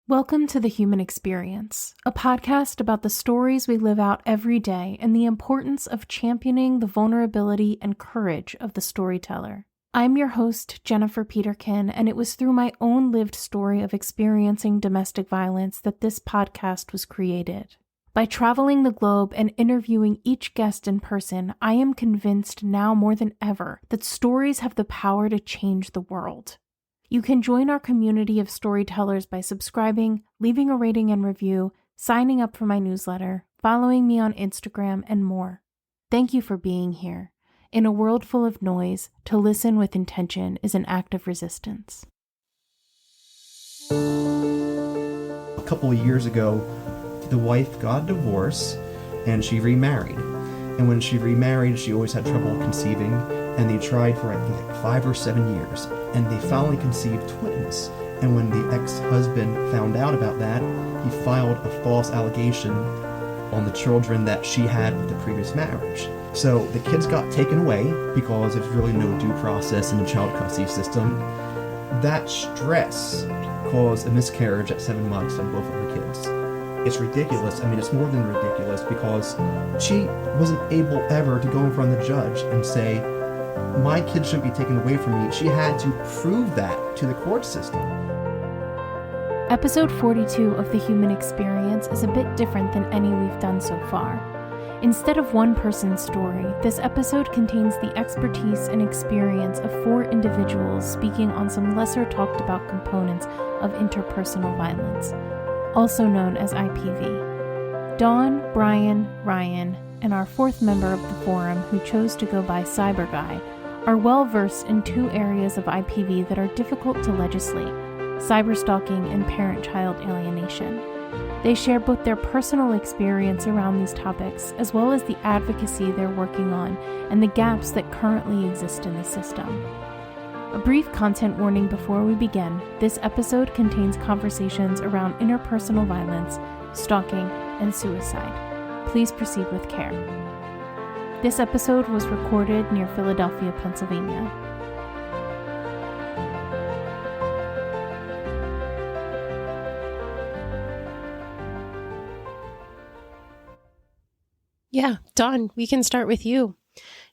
Welcome to The Human Experience, a podcast about the stories we live out every day and the importance of championing the vulnerability and courage of the storyteller. I'm your host, Jennifer Peterkin, and it was through my own lived story of experiencing domestic violence that this podcast was created. By traveling the globe and interviewing each guest in person, I am convinced now more than ever that stories have the power to change the world. You can join our community of storytellers by subscribing, leaving a rating and review, signing up for my newsletter, following me on Instagram, and more. Thank you for being here. In a world full of noise, to listen with intention is an act of resistance. A couple of years ago, the wife got a divorce and she remarried. And when she remarried, she always had trouble conceiving, and they tried for, I think, 5 or 7 years. And they finally conceived twins. And when the ex-husband found out about that, he filed a false allegation on the children that she had with the previous marriage. So the kids got taken away because there's really no due process in the child custody system. That stress caused a miscarriage at 7 months on both of her kids. It's ridiculous. I mean, it's more than ridiculous because she wasn't able ever to go in front of the judge and say, my kids shouldn't be taken away from me. She had to prove that to the court system. Episode 42 of The Human Experience is a bit different than any we've done so far. Instead of one person's story, this episode contains the expertise and experience of 4 individuals speaking on some lesser talked about components of interpersonal violence, also known as IPV. Dawn, Brian, Ryan, and our 4th member of the forum who chose to go by Cyber Guy are well versed in 2 areas of IPV that are difficult to legislate: cyber stalking and parent-child alienation. They share both their personal experience around these topics as well as the advocacy they're working on and the gaps that currently exist in the system. A brief content warning before we begin: this episode contains conversations around interpersonal violence, stalking, and suicide. Please proceed with care. This episode was recorded near Philadelphia, Pennsylvania. Yeah, Dawn, we can start with you.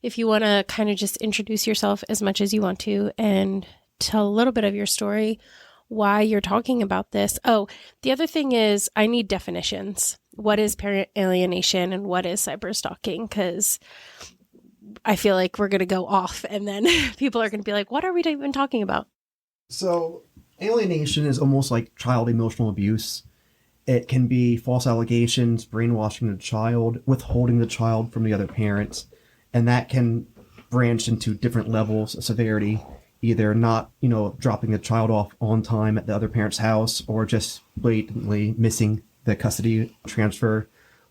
If you want to kind of just introduce yourself as much as you want to and tell a little bit of your story, why you're talking about this. Oh, the other thing is I need definitions. What is parent alienation and what is cyber stalking? Because I feel like we're going to go off and then people are going to be like, what are we even talking about? So alienation is almost like child emotional abuse. It can be false allegations, brainwashing the child, withholding the child from the other parents, and that can branch into different levels of severity, either not, dropping the child off on time at the other parent's house or just blatantly missing the custody transfer.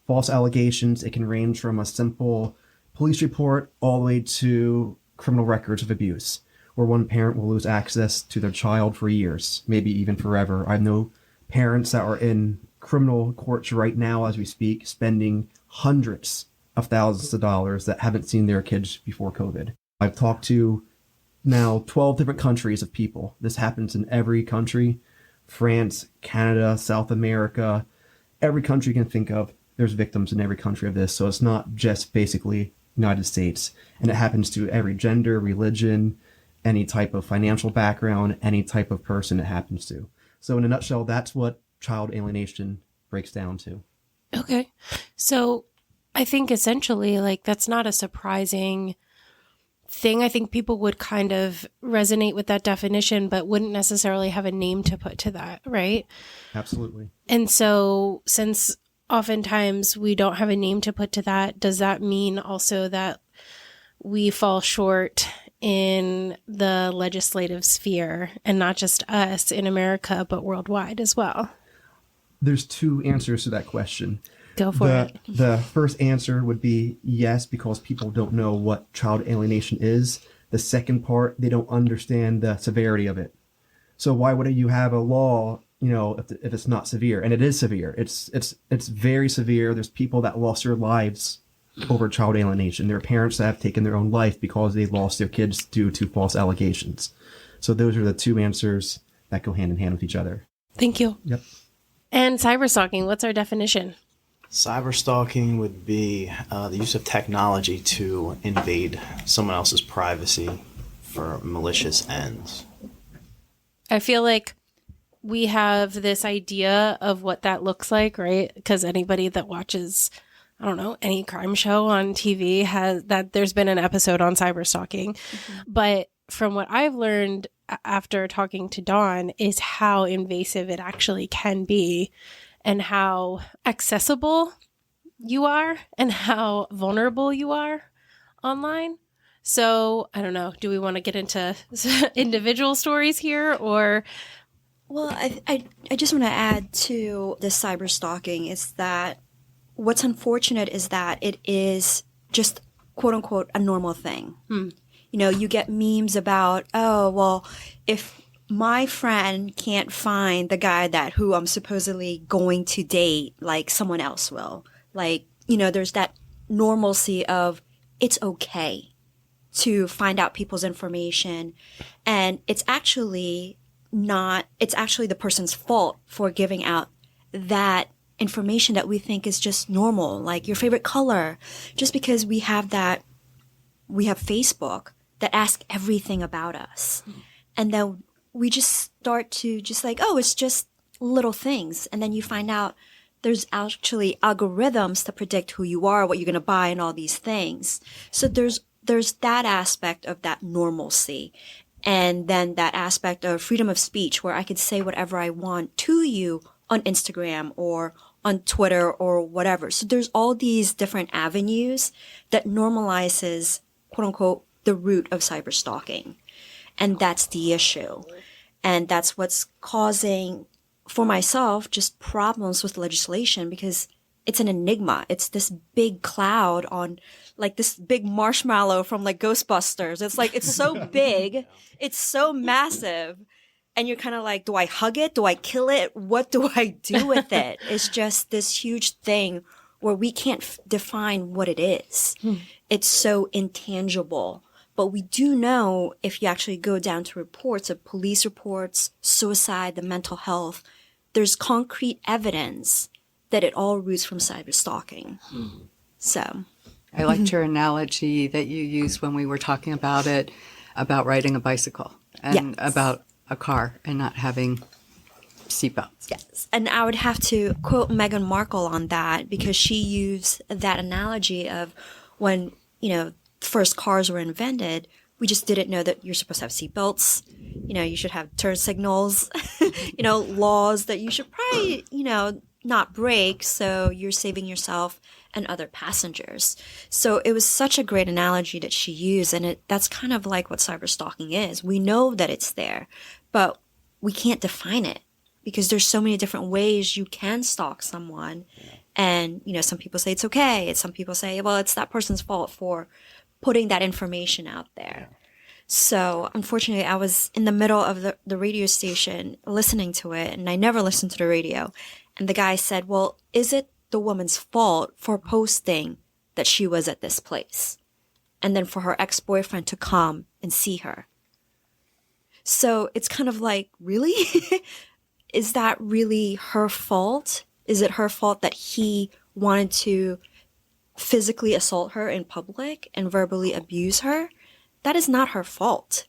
False allegations, it can range from a simple police report all the way to criminal records of abuse, where one parent will lose access to their child for years, maybe even forever. I know parents that are in criminal courts right now as we speak, spending hundreds of thousands of dollars that haven't seen their kids before COVID. I've talked to now 12 different countries of people. This happens in every country: France, Canada, South America, every country you can think of. There's victims in every country of this. So it's not just basically United States. And it happens to every gender, religion, any type of financial background, any type of person it happens to. So in a nutshell, that's what child alienation breaks down to. Okay. So I think essentially, that's not a surprising thing. I think people would kind of resonate with that definition, but wouldn't necessarily have a name to put to that, right? Absolutely. And so since oftentimes we don't have a name to put to that, does that mean also that we fall short in the legislative sphere, and not just us in America, but worldwide as well? There's 2 answers to that question. Go for it. The first answer would be yes, because people don't know what child alienation is. The second part, they don't understand the severity of it. So why would you have a law, if it's not severe? And it is severe. It's very severe. There's people that lost their lives over child alienation. There are parents that have taken their own life because they lost their kids due to false allegations. So those are the 2 answers that go hand in hand with each other. Thank you. Yep. And cyberstalking, what's our definition? Cyberstalking would be the use of technology to invade someone else's privacy for malicious ends. I feel like we have this idea of what that looks like, right? Because anybody that watches, I don't know, any crime show on TV has that there's been an episode on cyberstalking. But from what I've learned after talking to Dawn is how invasive it actually can be and how accessible you are and how vulnerable you are online. So I don't know. Do we want to get into individual stories here or? Well, I just want to add to the cyber stalking is that what's unfortunate is that it is just quote unquote a normal thing. You know, you get memes about, oh, well, if my friend can't find the guy who I'm supposedly going to date, like someone else will. Like, you know, there's that normalcy of it's okay to find out people's information. And it's actually the person's fault for giving out that information that we think is just normal, like your favorite color, just because we have Facebook that asks everything about us. And then we just start to just like, oh, it's just little things. And then you find out there's actually algorithms to predict who you are, what you're going to buy, and all these things. So there's that aspect of that normalcy. And then that aspect of freedom of speech where I could say whatever I want to you on Instagram or on Twitter or whatever. So there's all these different avenues that normalizes, quote unquote, the root of cyber stalking. And that's the issue. And that's what's causing, for myself, just problems with legislation because it's an enigma. It's this big cloud on like this big marshmallow from like Ghostbusters. It's like, it's so big. It's so massive. And you're kind of like, do I hug it? Do I kill it? What do I do with it? It's just this huge thing where we can't define what it is. It's so intangible. But we do know if you actually go down to reports of police reports, suicide, the mental health, there's concrete evidence that it all roots from cyber stalking. So I liked your analogy that you used when we were talking about it, about riding a bicycle and about a car and not having seatbelts. Yes. And I would have to quote Meghan Markle on that because she used that analogy of when, you know, first cars were invented, we just didn't know that you're supposed to have seatbelts. You know, you should have turn signals, you know, laws that you should probably, you know, not break. So you're saving yourself and other passengers. So it was such a great analogy that she used. And that's kind of like what cyber stalking is. We know that it's there, but we can't define it because there's so many different ways you can stalk someone. And, you know, some people say it's okay. And some people say, well, it's that person's fault for putting that information out there. So unfortunately, I was in the middle of the radio station listening to it, and I never listened to the radio. And the guy said, well, is it the woman's fault for posting that she was at this place? And then for her ex-boyfriend to come and see her. So it's kind of like, really? Is that really her fault? Is it her fault that he wanted to physically assault her in public and verbally abuse her? That is not her fault.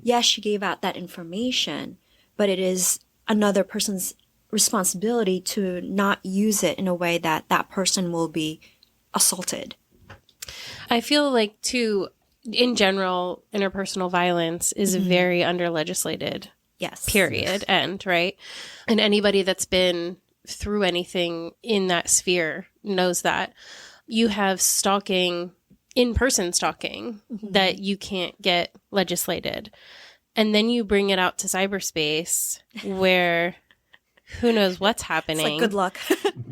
Yes, she gave out that information, but it is another person's responsibility to not use it in a way that that person will be assaulted. I feel like, too, in general, interpersonal violence is very under-legislated. Yes. Period. End, right? And anybody that's been through anything in that sphere knows that. You have stalking, in-person stalking, that you can't get legislated. And then you bring it out to cyberspace where who knows what's happening. It's like, good luck.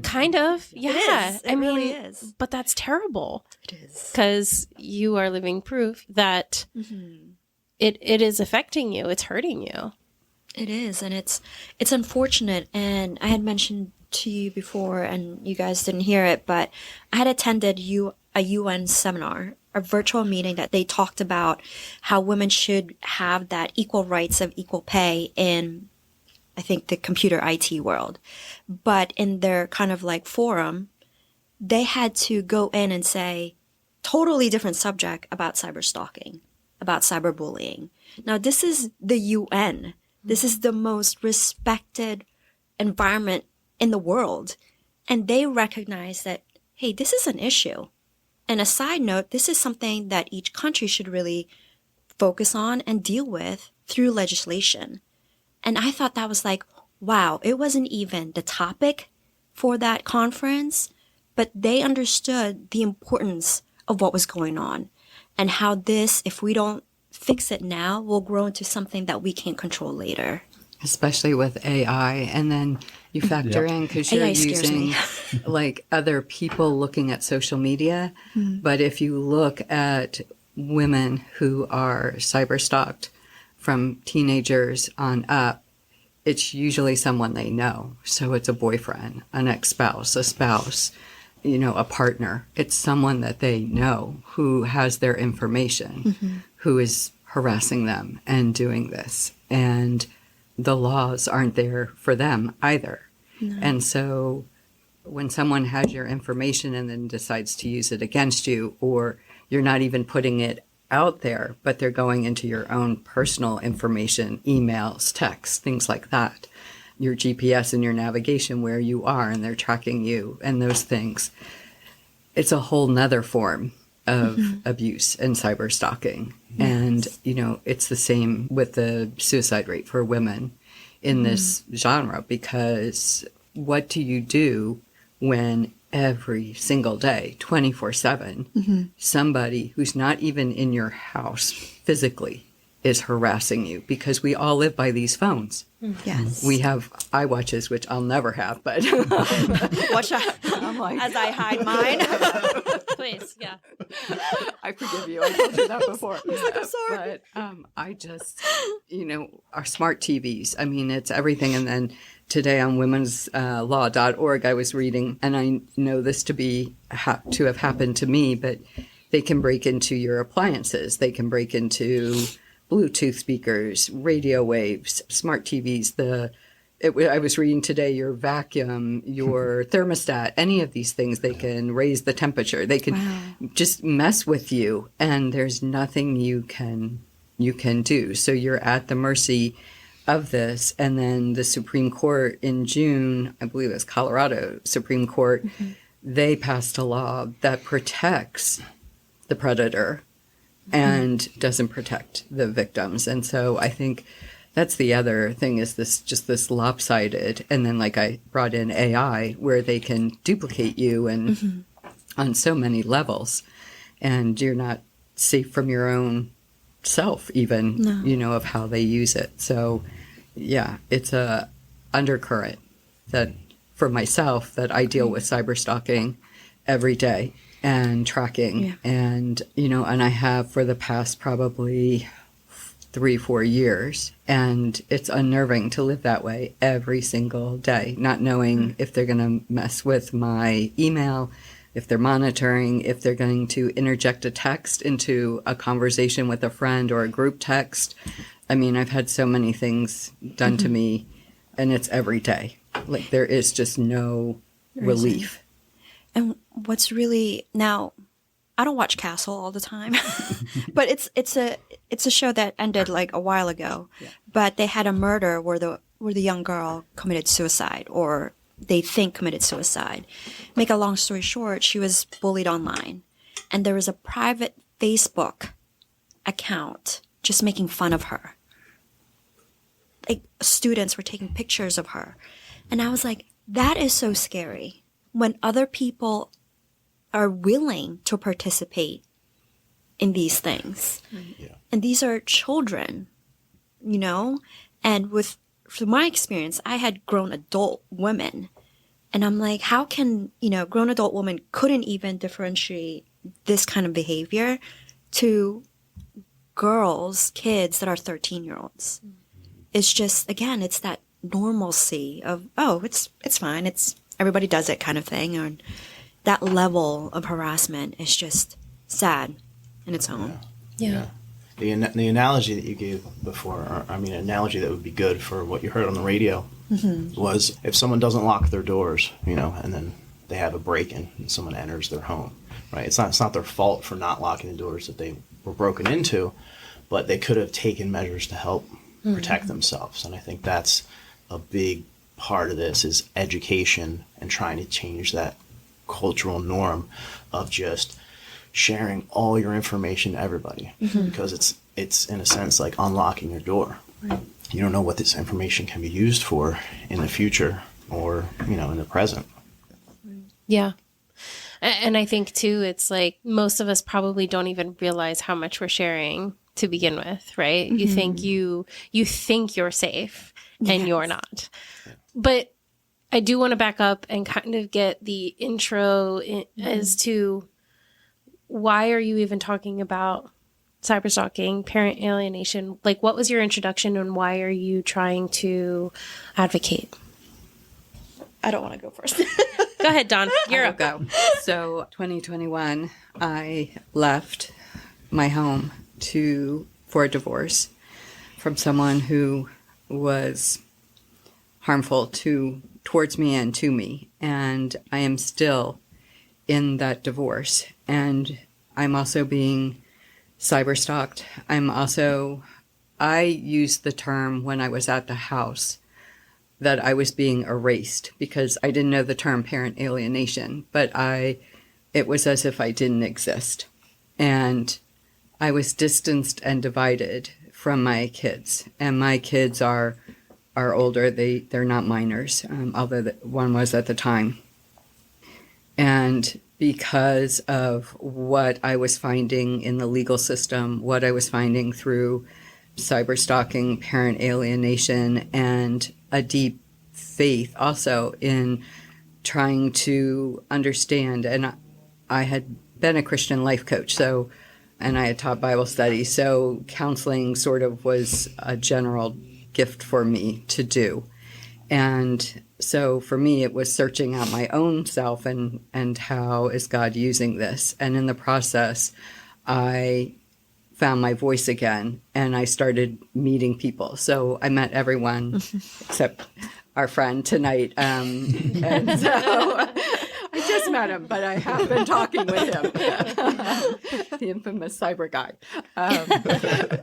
Kind of. Yeah. It is. It really mean, is. But that's terrible. It is. Because you are living proof that it is affecting you. It's hurting you. It is. And it's unfortunate. And I had mentioned to you before, and you guys didn't hear it, but I had attended a UN seminar, a virtual meeting that they talked about how women should have that equal rights of equal pay in I think the computer IT world. But in their kind of like forum, they had to go in and say, totally different subject about cyber stalking, about cyberbullying. Now, this is the UN. This is the most respected environment in the world. And they recognize that, hey, this is an issue. And a side note, this is something that each country should really focus on and deal with through legislation. And I thought that was like, wow, it wasn't even the topic for that conference, but they understood the importance of what was going on and how this, if we don't fix it now, will grow into something that we can't control later. Especially with AI. And then you factor in, because you're AI scares using me. like other people looking at social media. But if you look at women who are cyber stalked from teenagers on up, it's usually someone they know. So it's a boyfriend, an ex-spouse, a spouse, a partner. It's someone that they know who has their information, who is harassing them and doing this. And the laws aren't there for them either. No. And so when someone has your information and then decides to use it against you, or you're not even putting it out there, but they're going into your own personal information, emails, texts, things like that, your GPS and your navigation, where you are, and they're tracking you and those things. It's a whole nother form of abuse and cyber stalking. Yes. And, it's the same with the suicide rate for women in this genre, because what do you do when every single day, 24/7, somebody who's not even in your house physically is harassing you? Because we all live by these phones. Yes. We have iWatches, which I'll never have, but Watch out. I'm like, as I hide mine. Please, yeah. I forgive you. I told you that before. I'm sorry. But I just, our smart TVs. I mean, it's everything. And then today on womenslaw.org, I was reading, and I know this to have happened to me, but they can break into your appliances. They can break into Bluetooth speakers, radio waves, smart TVs, I was reading today, your vacuum, your thermostat, any of these things, they can raise the temperature. They can just mess with you, and there's nothing you can do. So you're at the mercy of this. And then the Supreme Court in June, I believe it's Colorado Supreme Court, they passed a law that protects the predator and doesn't protect the victims. And so I think that's the other thing, is this lopsided. And then, like, I brought in AI, where they can duplicate you and on so many levels, and you're not safe from your own self even, of how they use it. So yeah, it's a undercurrent that for myself that I deal with cyber stalking every day and tracking. And, and I have for the past probably 3-4 years. And it's unnerving to live that way every single day, not knowing if they're going to mess with my email, if they're monitoring, if they're going to interject a text into a conversation with a friend or a group text. I mean, I've had so many things done to me, and it's every day. Like, there is just no relief. And what's really, now, I don't watch Castle all the time, but it's a show that ended like a while ago. Yeah. But they had a murder where the young girl committed suicide, or they think committed suicide. Make a long story short, she was bullied online, and there was a private Facebook account just making fun of her. Like, students were taking pictures of her, and I was like, that is so scary when other people are willing to participate in these things. Yeah. And these are children, and from my experience, I had grown adult women, and I'm like, how can, grown adult women couldn't even differentiate this kind of behavior to kids that are 13-year-olds. It's just, again, it's that normalcy of, oh, it's fine. Everybody does it kind of thing. And that level of harassment is just sad in its own. Yeah. The analogy that you gave before, an analogy that would be good for what you heard on the radio, was if someone doesn't lock their doors, and then they have a break-in and someone enters their home, right? It's not their fault for not locking the doors that they were broken into, but they could have taken measures to help protect themselves. And I think that's a big part of this is education and trying to change that cultural norm of just sharing all your information to everybody, because it's in a sense like unlocking your door. Right. You don't know what this information can be used for in the future or, in the present. Yeah. And I think too, it's like most of us probably don't even realize how much we're sharing to begin with, right? You think you think you're safe and you're not. But I do want to back up and kind of get the intro as to why are you even talking about cyberstalking, parent alienation? Like, what was your introduction and why are you trying to advocate? I don't want to go first. Go ahead, Dawn. You're up. Go. So 2021, I left my home for a divorce from someone who was harmful towards me and to me. And I am still in that divorce. And I'm also being cyber stalked. I used the term when I was at the house that I was being erased because I didn't know the term parent alienation, but it was as if I didn't exist. And I was distanced and divided from my kids. And my kids are older. They're not minors, although one was at the time. And because of what I was finding in the legal system, what I was finding through cyber stalking, parent alienation, and a deep faith also in trying to understand. And I had been a Christian life coach, and I had taught Bible study, so counseling sort of was a general gift for me to do. And so for me, it was searching out my own self and how is God using this? And in the process, I found my voice again and I started meeting people. So I met everyone except our friend tonight. And so I just met him, but I have been talking with him. The infamous cyber guy.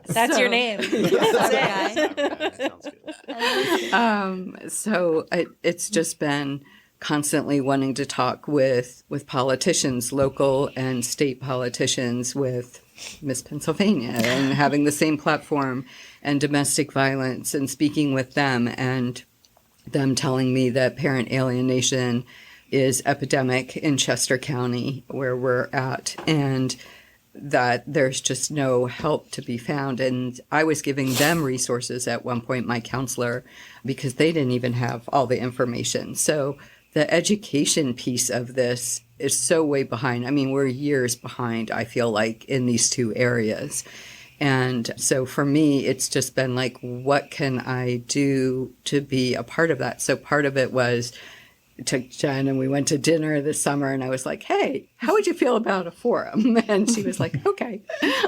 That's your name. So it's just been constantly wanting to talk with politicians, local and state politicians, with Miss Pennsylvania, and having the same platform, and domestic violence, and speaking with them, and them telling me that parent alienation is epidemic in Chester County, where we're at, and that there's just no help to be found. And I was giving them resources at one point, my counselor, because they didn't even have all the information. So the education piece of this is so way behind. I mean, we're years behind, I feel like, in these two areas. And so for me, it's just been like, what can I do to be a part of that? So part of it was, took Jen and we went to dinner this summer, and I was like, hey, how would you feel about a forum? And she was like, okay,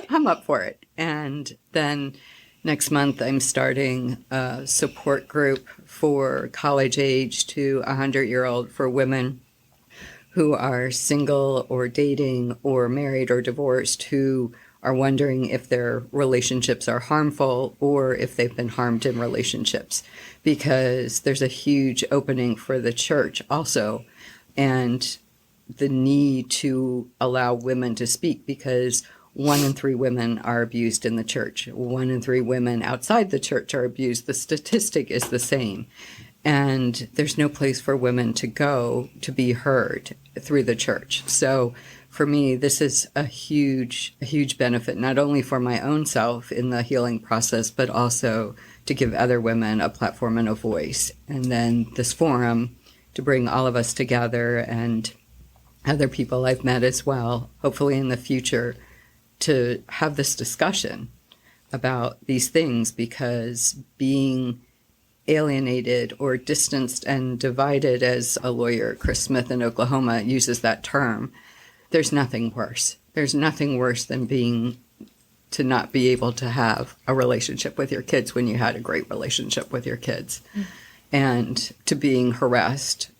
I'm up for it. And then next month, I'm starting a support group for college age to 100-year-old for women who are single or dating or married or divorced, who are wondering if their relationships are harmful or if they've been harmed in relationships, because there's a huge opening for the church also, and the need to allow women to speak, because 1 in 3 women are abused in the church. 1 in 3 women outside the church are abused. The statistic is the same. And there's no place for women to go to be heard through the church. So for me, this is a huge benefit, not only for my own self in the healing process, but also to give other women a platform and a voice. And then this forum to bring all of us together, and other people I've met as well, hopefully in the future, to have this discussion about these things, because being alienated or distanced and divided, as a lawyer, Chris Smith in Oklahoma, uses that term, there's nothing worse. There's nothing worse than being to not be able to have a relationship with your kids when you had a great relationship with your kids, and to being harassed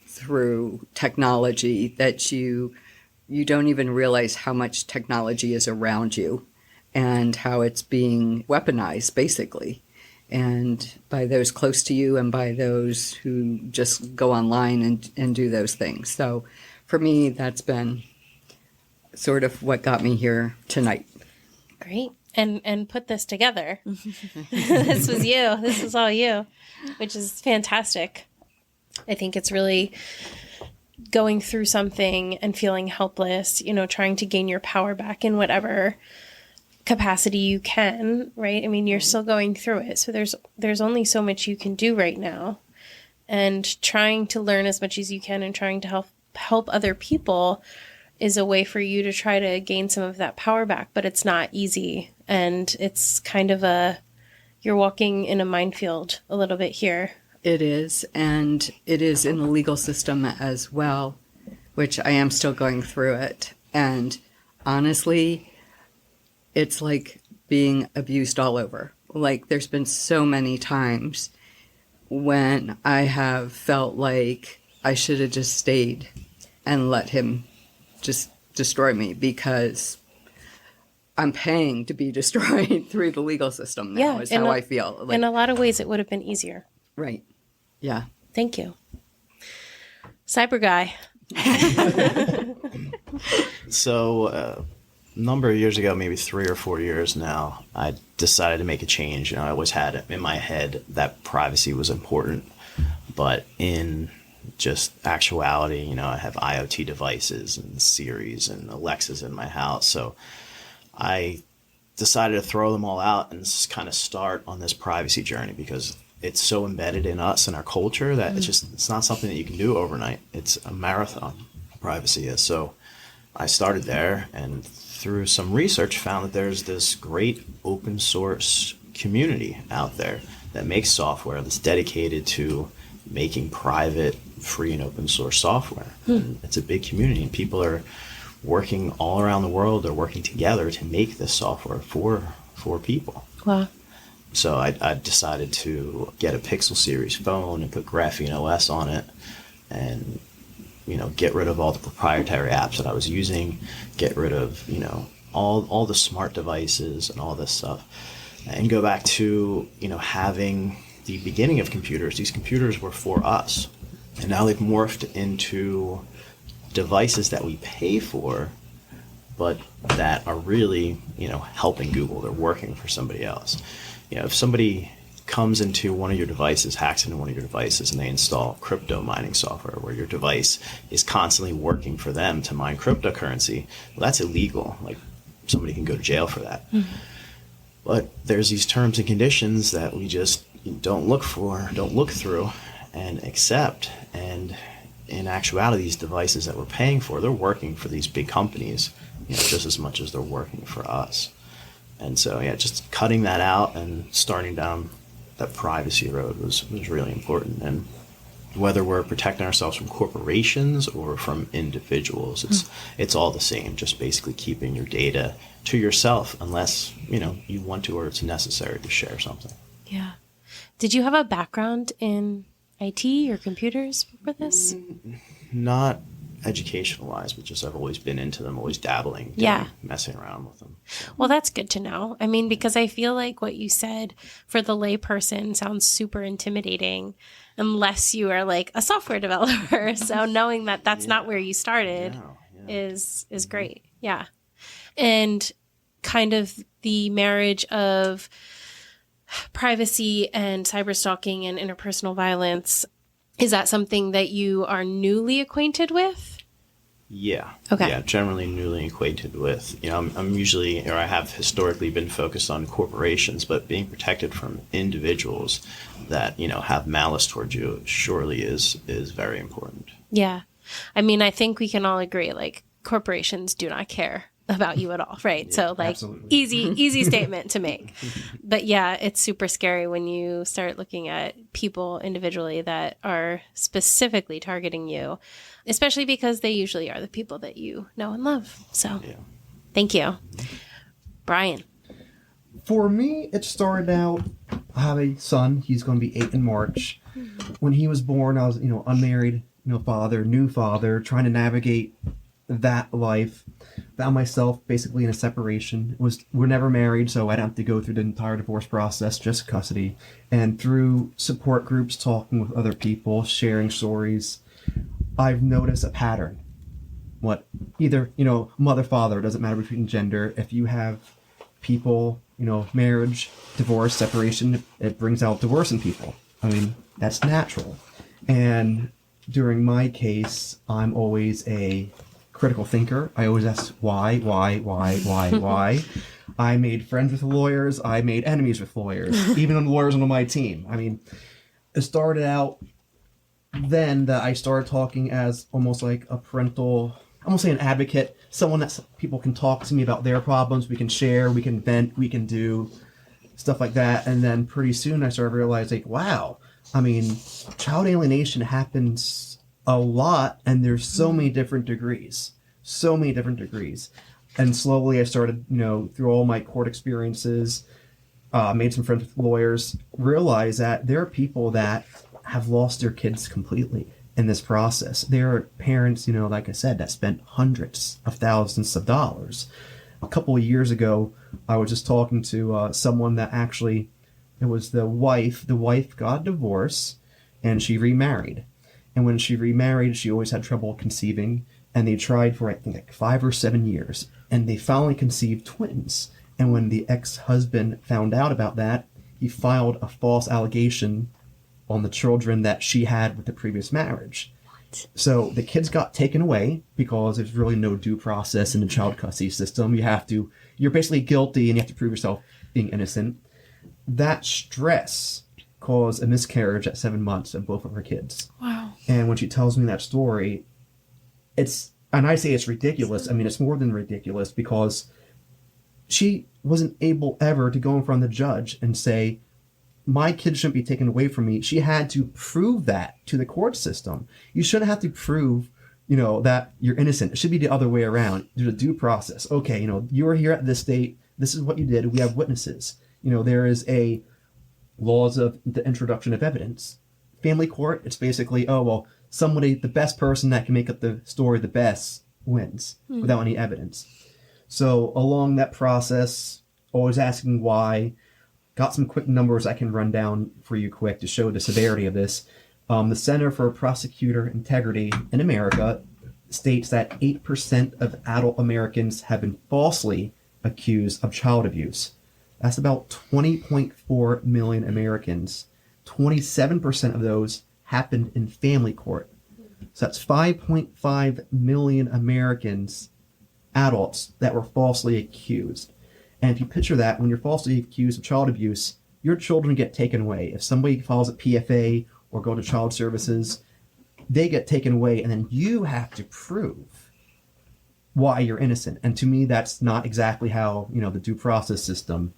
through technology that you don't even realize how much technology is around you and how it's being weaponized, basically, and by those close to you and by those who just go online and do those things. So for me, that's been sort of what got me here tonight. Great. And put this together. This was you. This was all you, which is fantastic. I think it's really going through something and feeling helpless, trying to gain your power back in whatever capacity you can, right? I mean, you're still going through it. So there's only so much you can do right now. And trying to learn as much as you can and trying to help other people is a way for you to try to gain some of that power back, but it's not easy. And it's kind of you're walking in a minefield a little bit here. It is, and it is in the legal system as well, which I am still going through it. And honestly, it's like being abused all over. Like, there's been so many times when I have felt like I should have just stayed and let him just destroy me, because I'm paying to be destroyed through the legal system now, is how I feel. In a lot of ways, it would have been easier. Right. Yeah. Thank you. Cyber guy. So a number of years ago, maybe 3 or 4 years now, I decided to make a change. I always had in my head that privacy was important, but in just actuality, I have IoT devices and Siris and Alexas in my house. So I decided to throw them all out and just kind of start on this privacy journey, because it's so embedded in us and our culture that it's not something that you can do overnight. It's a marathon, privacy is. So I started there, and through some research found that there's this great open source community out there that makes software that's dedicated to making private, free, and open source software. And it's a big community, and people are working all around the world. They're working together to make this software for people. Wow. So I decided to get a Pixel Series phone and put Graphene OS on it, and get rid of all the proprietary apps that I was using, get rid of all the smart devices and all this stuff, and go back to having the beginning of computers. These computers were for us, and now they've morphed into devices that we pay for, but that are really helping Google. They're working for somebody else. If somebody comes into one of your devices, hacks into one of your devices, and they install crypto mining software where your device is constantly working for them to mine cryptocurrency, well, that's illegal. Like, somebody can go to jail for that. Mm-hmm. But there's these terms and conditions that we just don't look through and accept. And in actuality, these devices that we're paying for, they're working for these big companies, just as much as they're working for us. And so, just cutting that out and starting down that privacy road was really important. And whether we're protecting ourselves from corporations or from individuals, it's all the same. Just basically keeping your data to yourself, unless you want to or it's necessary to share something. Yeah. Did you have a background in IT or computers for this? Not educational-wise, but just I've always been into them, always dabbling, messing around with them. So. Well, that's good to know. I mean, because I feel like what you said for the layperson sounds super intimidating unless you are like a software developer. So knowing that that's not where you started is great. Yeah. And kind of the marriage of privacy and cyberstalking and interpersonal violence, is that something that you are newly acquainted with? Yeah. Okay. Yeah, generally newly acquainted with. I'm usually, or I have historically been focused on corporations, but being protected from individuals that, have malice towards you surely is very important. Yeah. I mean, I think we can all agree, like, corporations do not care about you at all, right? Yeah, so like absolutely. easy statement to make. But yeah, it's super scary when you start looking at people individually that are specifically targeting you, especially because they usually are the people that you know and love. So thank you. Brian. For me, it started out, I have a son, he's going to be 8 in March. When he was born, I was, unmarried, father, new father, trying to navigate that life. Found myself basically in a separation. We're never married, so I didn't have to go through the entire divorce process, just custody. And through support groups, talking with other people, sharing stories, I've noticed a pattern. Either, mother, father, doesn't matter between gender. If you have people, marriage, divorce, separation, it brings out divorce in people. I mean, that's natural. And during my case, I'm always a critical thinker. I always ask why. I made friends with lawyers. I made enemies with lawyers, even on lawyers on my team. I mean, it started out then that I started talking as almost like a parental, I'm gonna say an advocate, someone that people can talk to me about their problems. We can share, we can vent, we can do stuff like that. And then pretty soon I started realizing, wow, I mean, child alienation happens a lot, and there's so many different degrees. And slowly I started, through all my court experiences, made some friends with lawyers, realized that there are people that have lost their kids completely in this process. There are parents, like I said, that spent hundreds of thousands of dollars. A couple of years ago, I was just talking to someone that actually, it was the wife. The wife got a divorce, and she remarried. And when she remarried, she always had trouble conceiving. And they tried for, I think, like 5 or 7 years. And they finally conceived twins. And when the ex-husband found out about that, he filed a false allegation on the children that she had with the previous marriage. So the kids got taken away because there's really no due process in the child custody system. You're basically guilty and you have to prove yourself being innocent. That stress caused a miscarriage at 7 months of both of her kids. Wow. And when she tells me that story, and I say it's ridiculous. I mean, it's more than ridiculous, because she wasn't able ever to go in front of the judge and say, my kid shouldn't be taken away from me. She had to prove that to the court system. You shouldn't have to prove, that you're innocent. It should be the other way around. There's a due process. Okay, you were here at this date. This is what you did. We have witnesses. There is a laws of the introduction of evidence. Family court, it's basically, somebody, the best person that can make up the story the best wins without any evidence. So along that process, always asking why. Got some quick numbers I can run down for you quick to show the severity of this. The Center for Prosecutor Integrity in America states that 8% of adult Americans have been falsely accused of child abuse. That's about 20.4 million Americans. 27% of those happened in family court. So that's 5.5 million Americans, adults, that were falsely accused. And if you picture that, when you're falsely accused of child abuse, your children get taken away. If somebody files a PFA or go to child services, they get taken away, and then you have to prove why you're innocent. And to me, that's not exactly how, the due process system.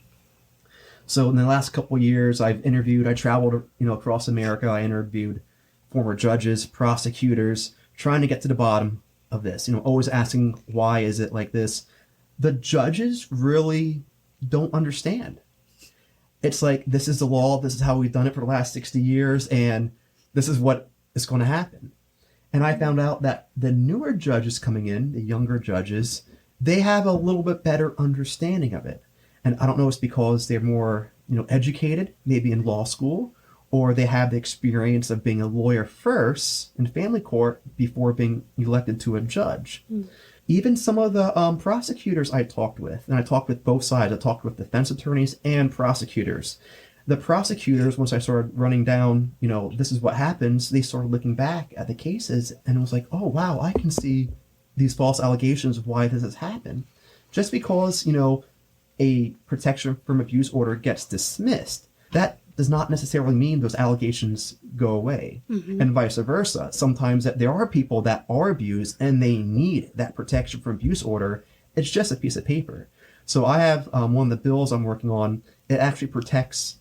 So in the last couple of years, I traveled, across America. I interviewed former judges, prosecutors, trying to get to the bottom of this, always asking, why is it like this? The judges really don't understand. It's like, this is the law, this is how we've done it for the last 60 years, and this is what is going to happen. And I found out that the newer judges coming in, the younger judges, they have a little bit better understanding of it. And I don't know if it's because they're more, educated, maybe in law school, or they have the experience of being a lawyer first in family court before being elected to a judge. Even some of the prosecutors I talked with, and I talked with both sides. I talked with defense attorneys and prosecutors. The prosecutors, once I started running down, this is what happens, they started looking back at the cases, and it was like, oh, wow, I can see these false allegations of why this has happened. Just because, a protection from abuse order gets dismissed, that does not necessarily mean those allegations go away, and vice versa. Sometimes that there are people that are abused and they need that protection from abuse order. It's just a piece of paper. So I have one of the bills I'm working on. It actually protects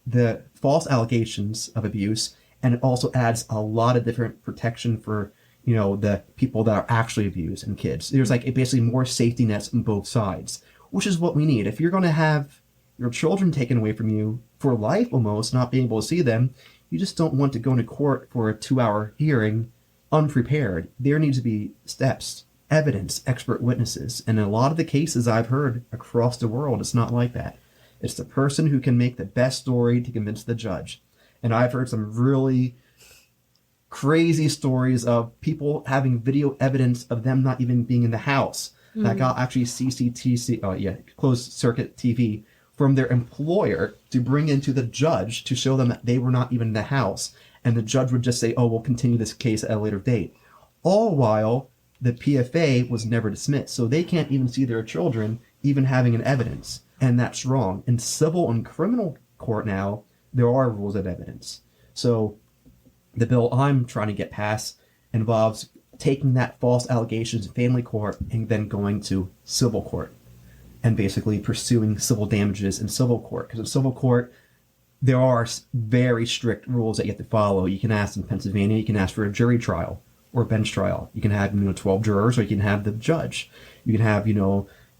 the false allegations of abuse, and it also adds a lot of different protection for the people that are actually abused and kids. There's basically more safety nets on both sides, which is what we need. If you're going to have your children taken away from you for life almost, not being able to see them. You just don't want to go into court for a 2-hour hearing unprepared. There needs to be steps, evidence, expert witnesses. And in a lot of the cases I've heard across the world, it's not like that. It's the person who can make the best story to convince the judge. And I've heard some really crazy stories of people having video evidence of them not even being in the house. That got actually closed circuit TV from their employer to bring into the judge to show them that they were not even in the house. And the judge would just say, oh, we'll continue this case at a later date. All while the PFA was never dismissed. So they can't even see their children even having an evidence. And that's wrong. In civil and criminal court now, there are rules of evidence. So the bill I'm trying to get passed involves taking that false allegations in family court and then going to civil court and basically pursuing civil damages in civil court. Because in civil court, there are very strict rules that you have to follow. You can ask in Pennsylvania, you can ask for a jury trial or a bench trial. You can have 12 jurors, or you can have the judge. You can have, if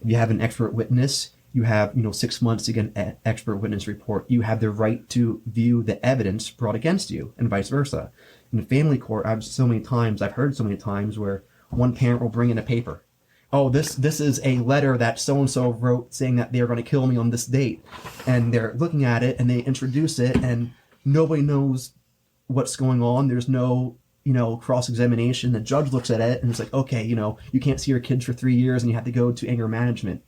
you have an expert witness, you have 6 months to get an expert witness report. You have the right to view the evidence brought against you, and vice versa. In the family court, I've heard so many times where one parent will bring in a paper. Oh, this is a letter that so-and-so wrote saying that they're going to kill me on this date. And they're looking at it and they introduce it and nobody knows what's going on. There's no, cross-examination. The judge looks at it and it's like, okay, you can't see your kids for 3 years and you have to go to anger management.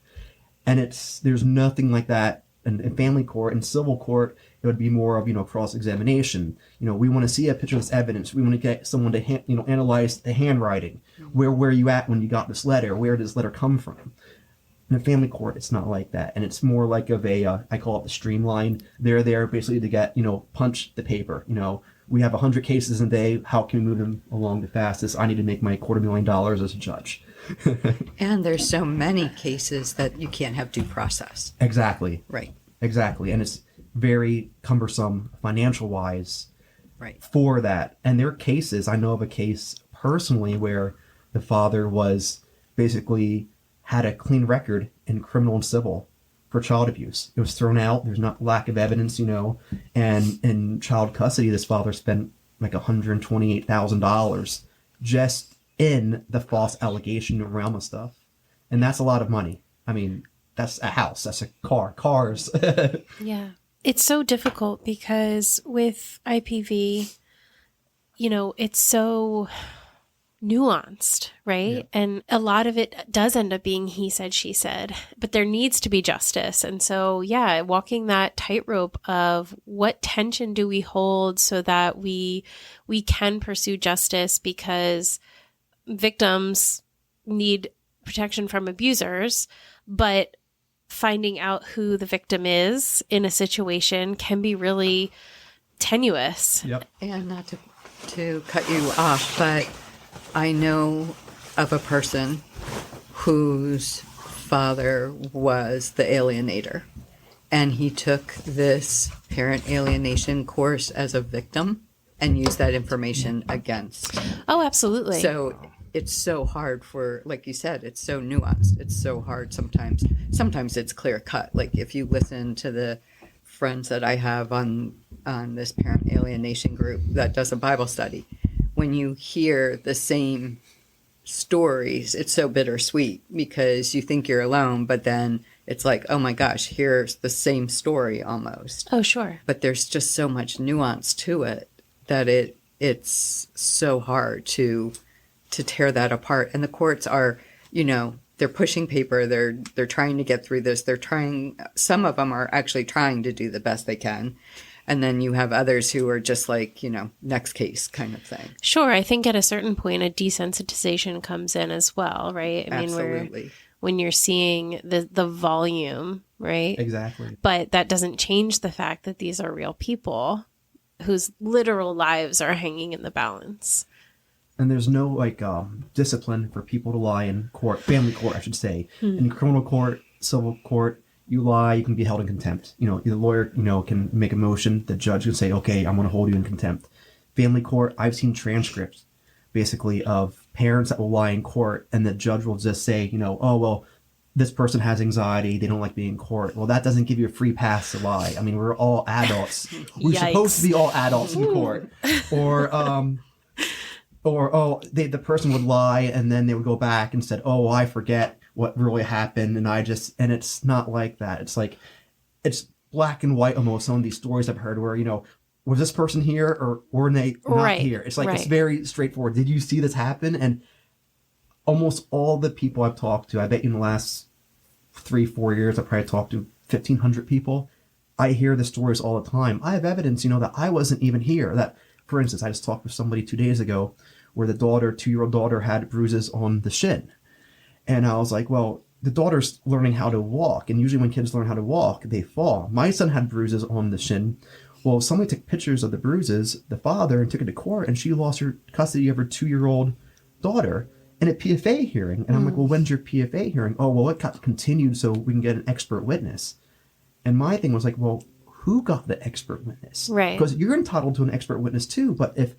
And there's nothing like that in family court. In civil court, it would be more of, cross-examination. We want to see a picture of this evidence. We want to get someone to, analyze the handwriting. Where were you at when you got this letter? Where did this letter come from? In a family court, it's not like that. And it's more like of I call it the streamline. They're there basically to get, punch the paper. We have 100 cases a day. How can we move them along the fastest? I need to make my $250,000 as a judge. And there's so many cases that you can't have due process. Exactly. Right. Exactly. And it's very cumbersome financial-wise for that. And there are cases, I know of a case personally where the father was basically had a clean record in criminal and civil for child abuse. It was thrown out. There's not lack of evidence, and in child custody, this father spent like $128,000 just in the false allegation realm of stuff. And that's a lot of money. I mean, that's a house, that's a car, cars. Yeah. It's so difficult because with IPV, it's so nuanced, right? Yeah. And a lot of it does end up being he said, she said, but there needs to be justice. And so, walking that tightrope of what tension do we hold so that we can pursue justice, because victims need protection from abusers, but finding out who the victim is in a situation can be really tenuous. Yep. And not to cut you off, but I know of a person whose father was the alienator, and he took this parent alienation course as a victim and used that information against. Oh, absolutely. So it's so hard for, like you said, it's so nuanced. It's so hard sometimes. Sometimes it's clear cut. Like if you listen to the friends that I have on this parent alienation group that does a Bible study, when you hear the same stories, it's so bittersweet because you think you're alone, but then it's like, oh my gosh, here's the same story almost. Oh, sure. But there's just so much nuance to it that it's so hard to tear that apart. And the courts are, they're pushing paper. They're trying to get through this. Some of them are actually trying to do the best they can. And then you have others who are just like, next case kind of thing. Sure. I think at a certain point, a desensitization comes in as well, right? Absolutely. When you're seeing the volume, right? Exactly. But that doesn't change the fact that these are real people whose literal lives are hanging in the balance. And there's no discipline for people to lie in court, family court, I should say. In criminal court, civil court, you lie, you can be held in contempt. The lawyer, can make a motion. The judge can say, okay, I'm going to hold you in contempt. Family court, I've seen transcripts basically of parents that will lie in court and the judge will just say, oh, well, this person has anxiety, they don't like being in court. Well, that doesn't give you a free pass to lie. I mean, we're all adults. We're supposed to be all adults in court. Or the person would lie and then they would go back and said, oh, I forget what really happened. And it's not like that. It's like, it's black and white almost, some of these stories I've heard where, was this person here or were they not here? It's like, it's very straightforward. Did you see this happen? And almost all the people I've talked to, I bet in the last 3-4 years, I've probably talked to 1,500 people. I hear the stories all the time. I have evidence, that I wasn't even here. That, for instance, I just talked with somebody 2 days ago where the 2-year-old daughter had bruises on the shin. And I was like, well, the daughter's learning how to walk. And usually when kids learn how to walk, they fall. My son had bruises on the shin. Well, somebody took pictures of the bruises, the father, and took it to court, and she lost her custody of her 2-year-old daughter in a PFA hearing. And I'm like, well, when's your PFA hearing? Oh, well, it got continued so we can get an expert witness. And my thing was like, well, who got the expert witness? Right. Because you're entitled to an expert witness too. But if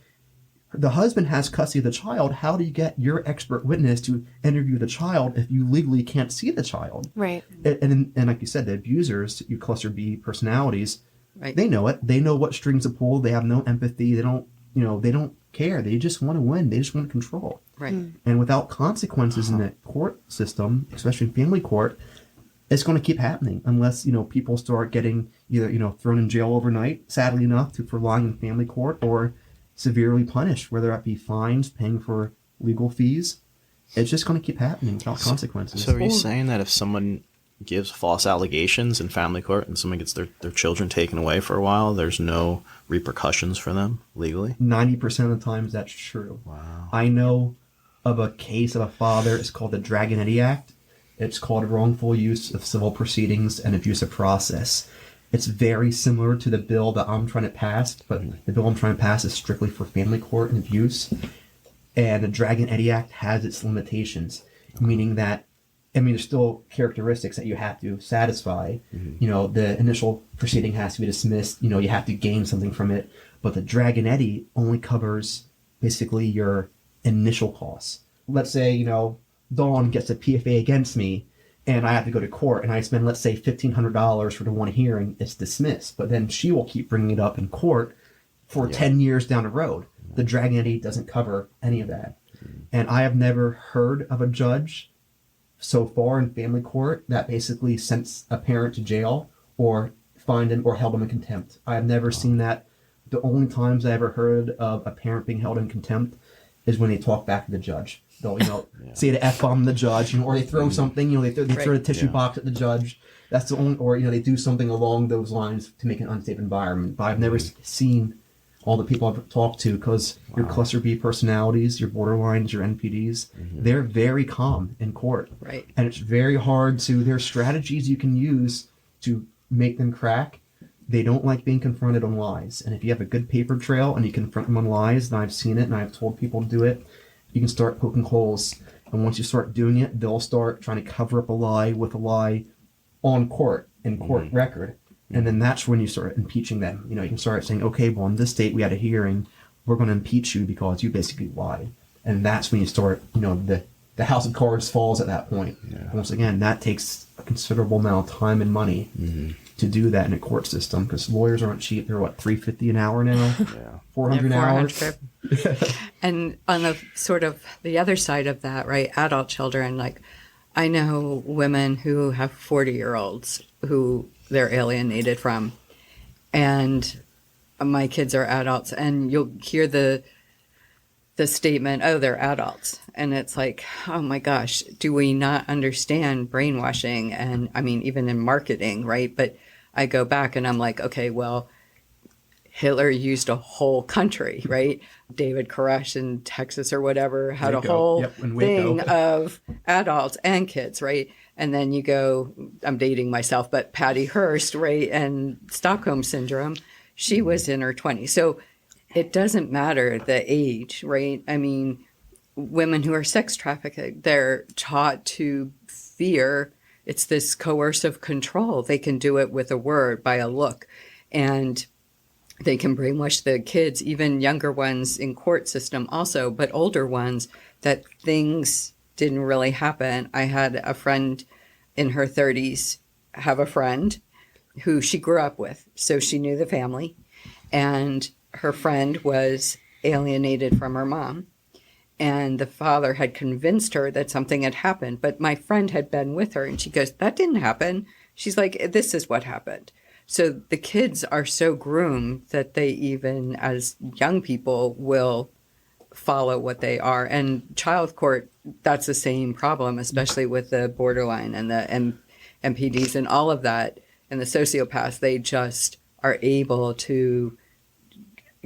the husband has custody of the child, how do you get your expert witness to interview the child if you legally can't see the child? Right. And like you said, the abusers, you cluster B personalities, Right. they know it. They know what strings to pull. They have no empathy. They don't, they don't care. They just want to win. They just want to control. Right. And without consequences in the court system, especially in family court, it's going to keep happening unless, people start getting either, thrown in jail overnight, sadly enough, for lying in family court, or severely punished, whether that be fines, paying for legal fees. It's just going to keep happening without consequences. So are you saying that if someone gives false allegations in family court and someone gets their children taken away for a while, there's no repercussions for them legally? 90% of the times that's true. Wow. I know of a case of a father. It's called the Dragonetti Act. It's called wrongful use of civil proceedings and abusive process. It's very similar to the bill that I'm trying to pass, but the bill I'm trying to pass is strictly for family court and abuse. And the Dragonetti Act has its limitations, meaning that, there's still characteristics that you have to satisfy. The initial proceeding has to be dismissed. You have to gain something from it. But the Dragonetti only covers basically your initial costs. Let's say, Dawn gets a PFA against me and I have to go to court and I spend, let's say, $1,500 for the one hearing. It's dismissed. But then she will keep bringing it up in court for 10 years down the road. The Dragonetti doesn't cover any of that. And I have never heard of a judge so far in family court that basically sent a parent to jail or fined him or held him in contempt. I have never seen that. The only times I ever heard of a parent being held in contempt is when they talk back to the judge. They'll, say the F-bomb the judge, or they throw something, they throw the tissue box at the judge. That's the only, or, they do something along those lines to make an unsafe environment. But I've never seen all the people I've talked to, because your cluster B personalities, your borderlines, your NPDs, they're very calm in court. Right. And it's very hard there's strategies you can use to make them crack. They don't like being confronted on lies. And if you have a good paper trail and you confront them on lies, and I've seen it and I've told people to do it, you can start poking holes. And once you start doing it, they'll start trying to cover up a lie with a lie on court, in court record. And then that's when you start impeaching them. You can start saying, okay, well, in this state we had a hearing. We're going to impeach you because you basically lied. And that's when you start, the house of cards falls at that point. Yeah. Once again, that takes a considerable amount of time and money to do that in a court system, because lawyers aren't cheap. They're $350 an hour now? Yeah. 400 an hour? And on the sort of the other side of that, right, adult children, like I know women who have 40-year-olds who they're alienated from, and my kids are adults, and you'll hear the statement, oh, they're adults. And it's like, oh my gosh, do we not understand brainwashing? And even in marketing, right? But I go back and I'm like, okay, well, Hitler used a whole country, right? David Koresh in Texas or whatever had a whole thing of adults and kids, right? And then you go, I'm dating myself, but Patty Hearst, right? And Stockholm Syndrome, she was in her 20s. So it doesn't matter the age, right? Women who are sex trafficked, they're taught to fear. It's this coercive control. They can do it with a word, by a look. And they can brainwash the kids, even younger ones in court system also, but older ones, that things didn't really happen. I had a friend in her 30s have a friend who she grew up with. So she knew the family. And her friend was alienated from her mom. And the father had convinced her that something had happened. But my friend had been with her. And she goes, that didn't happen. She's like, this is what happened. So the kids are so groomed that they even, as young people, will follow what they are. And child court, that's the same problem, especially with the borderline and the MPDs and all of that. And the sociopaths, they just are able to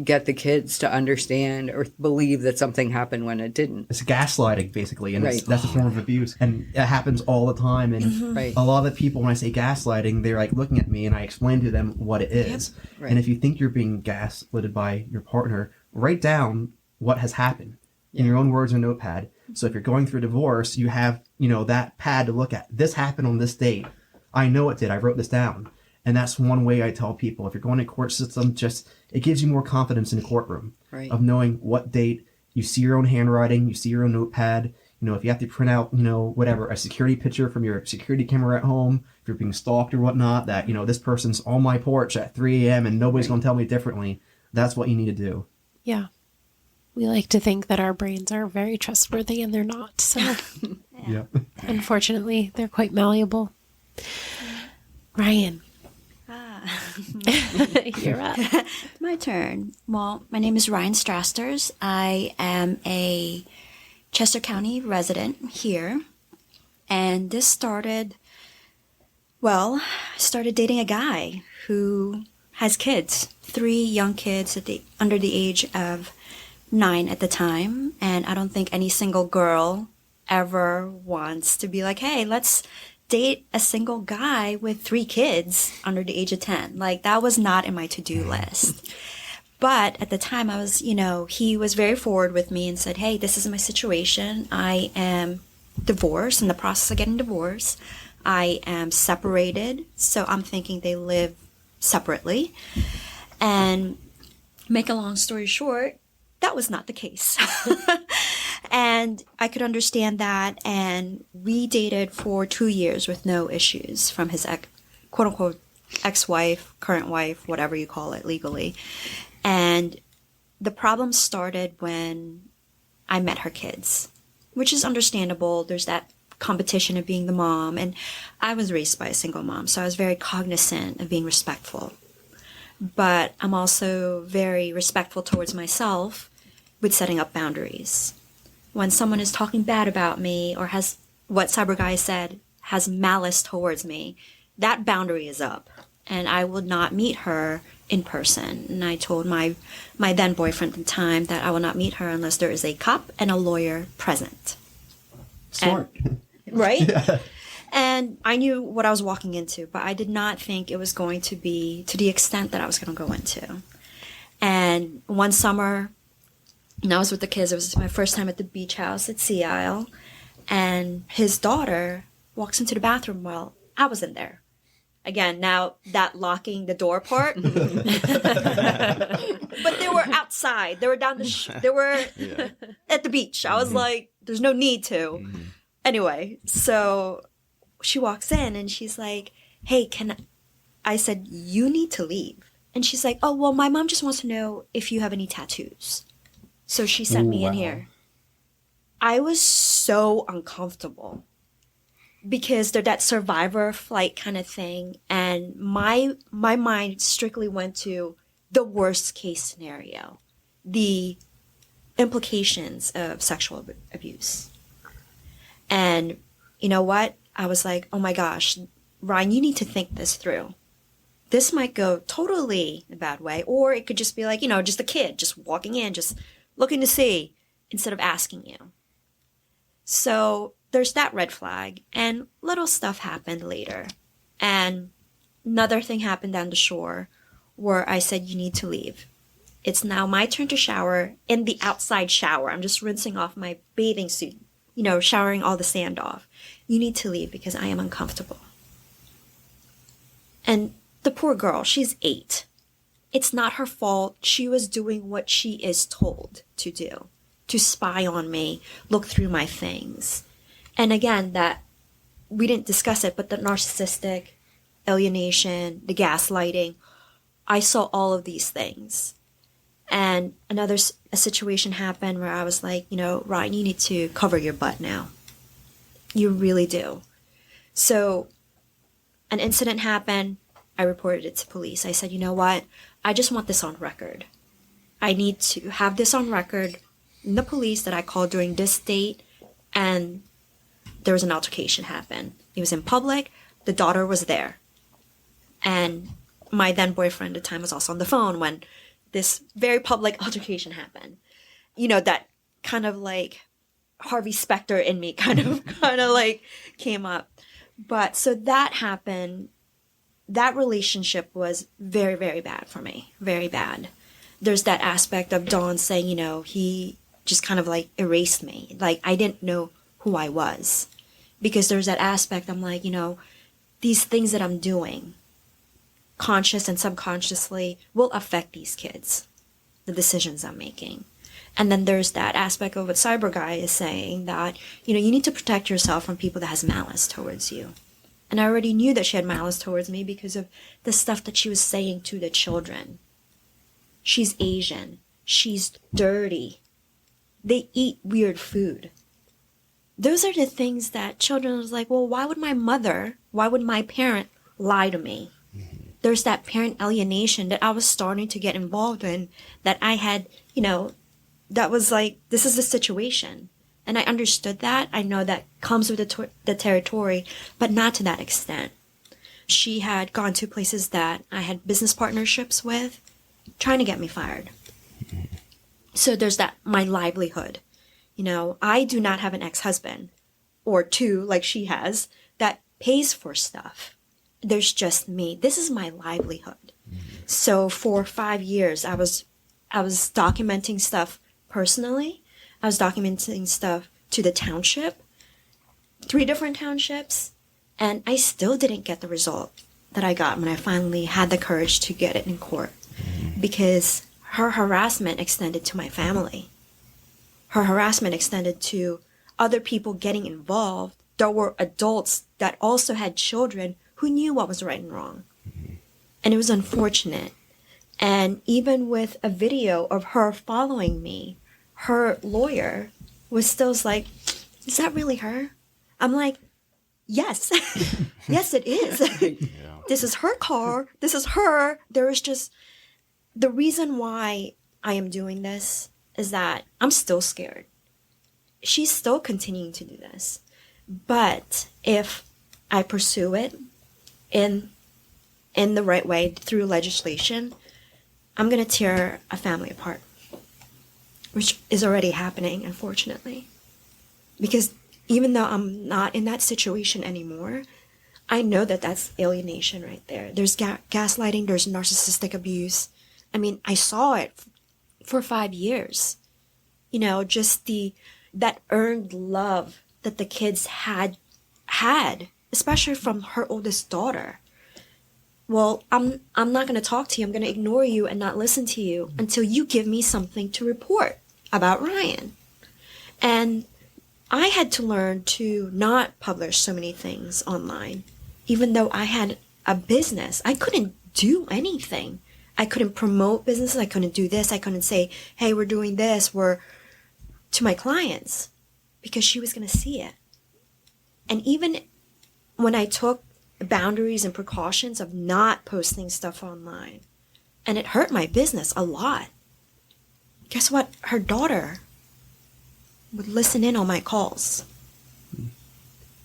get the kids to understand or believe that something happened when it didn't. It's gaslighting, basically, and Right. that's a form of abuse, and it happens all the time. And Right. a lot of the people, when I say gaslighting, they're like looking at me, and I explain to them what it is. Right. And if you think you're being gaslighted by your partner, write down what has happened in your own words in a notepad. So if you're going through a divorce, you have, that pad to look at. This happened on this date. I know it did. I wrote this down. And that's one way I tell people, if you're going to court system, it gives you more confidence in the courtroom Right. of knowing what date. You see your own handwriting, you see your own notepad. If you have to print out, whatever, a security picture from your security camera at home, if you're being stalked or whatnot, that, this person's on my porch at 3 a.m. and nobody's going to tell me differently. That's what you need to do. Yeah. We like to think that our brains are very trustworthy, and they're not. So Yep. unfortunately, they're quite malleable. Ryan. You're up. My turn. Well, my name is Rhyan Strasters. I am a Chester County resident here. And this started I started dating a guy who has kids, 3 young kids under the age of 9 at the time. And I don't think any single girl ever wants to be like, hey, let's date a single guy with 3 kids under the age of 10. Like, that was not in my to-do list. But at the time I was, he was very forward with me and said, hey, this is my situation. I am divorced, in the process of getting divorced. I am separated. So I'm thinking they live separately. And make a long story short, that was not the case. And I could understand that. And we dated for 2 years with no issues from his quote unquote ex-wife, current wife, whatever you call it legally. And the problem started when I met her kids, which is understandable. There's that competition of being the mom. And I was raised by a single mom, so I was very cognizant of being respectful. But I'm also very respectful towards myself with setting up boundaries. When someone is talking bad about me or has, what Cyber Guy said, has malice towards me, that boundary is up. And I would not meet her in person. And I told my then boyfriend at the time that I will not meet her unless there is a cop and a lawyer present. Smart. Right? Yeah. And I knew what I was walking into, but I did not think it was going to be to the extent that I was going to go into. And one summer, and I was with the kids. It was my first time at the beach house at Sea Isle. And his daughter walks into the bathroom while I was in there. Again, now that locking the door part. But they were outside. They were down they were at the beach. I was like, there's no need to. Anyway, so she walks in and she's like, hey, I said, you need to leave. And she's like, oh, well, my mom just wants to know if you have any tattoos. So she sent me in here. I was so uncomfortable because they're that survivor flight kind of thing. And my mind strictly went to the worst case scenario, the implications of sexual abuse. And you know what? I was like, oh my gosh, Ryan, you need to think this through. This might go totally a bad way, or it could just be like, just a kid just walking in, just looking to see instead of asking you. So there's that red flag, and little stuff happened later. And another thing happened down the shore where I said, you need to leave. It's now my turn to shower in the outside shower. I'm just rinsing off my bathing suit, showering all the sand off. You need to leave because I am uncomfortable. And the poor girl, she's 8. It's not her fault. She was doing what she is told to do, to spy on me, look through my things. And again, that we didn't discuss it, but the narcissistic, alienation, the gaslighting, I saw all of these things. And a situation happened where I was like, Ryan, you need to cover your butt now. You really do. So an incident happened. I reported it to police. I said, you know what? I just want this on record. I need to have this on record in the police that I called during this date, and there was an altercation happen. It was in public. The daughter was there. And my then boyfriend at the time was also on the phone when this very public altercation happened. That kind of like Harvey Specter in me kind of like came up. But so that happened. That relationship was very, very bad for me. Very bad. There's that aspect of Dawn saying, he just kind of like erased me. Like I didn't know who I was. Because there's that aspect, I'm like, these things that I'm doing, conscious and subconsciously, will affect these kids, the decisions I'm making. And then there's that aspect of what Cyber Guy is saying that, you need to protect yourself from people that has malice towards you. And I already knew that she had malice towards me because of the stuff that she was saying to the children. She's Asian. She's dirty. They eat weird food. Those are the things that children was like, well, why would my parent lie to me? There's that parent alienation that I was starting to get involved in, that I had, that was like, this is the situation. And I understood that. I know that comes with the territory, but not to that extent. She had gone to places that I had business partnerships with, trying to get me fired. So there's that, my livelihood. I do not have an ex-husband or two like she has that pays for stuff. There's just me. This is my livelihood. So for 5 years, I was documenting stuff personally. I was documenting stuff to the township, 3 different townships, and I still didn't get the result that I got when I finally had the courage to get it in court, because her harassment extended to my family. Her harassment extended to other people getting involved. There were adults that also had children who knew what was right and wrong. And it was unfortunate. And even with a video of her following me, her lawyer was still like, is that really her? I'm like, yes. Yes, it is. Yeah. This is her car. This is her. There is just, the reason why I am doing this is that I'm still scared. She's still continuing to do this. But if I pursue it in the right way through legislation, I'm going to tear a family apart, which is already happening, unfortunately. Because even though I'm not in that situation anymore, I know that that's alienation right there. There's gaslighting, there's narcissistic abuse. I mean, I saw it for 5 years. Just that earned love that the kids had, especially from her oldest daughter. Well, I'm not going to talk to you. I'm going to ignore you and not listen to you until you give me something to report about Ryan. And I had to learn to not publish so many things online. Even though I had a business, I couldn't do anything. I couldn't promote businesses. I couldn't do this. I couldn't say, hey, we're doing this. We're to my clients, because she was going to see it. And even when I took boundaries and precautions of not posting stuff online, and it hurt my business a lot. Guess what? Her daughter would listen in on my calls,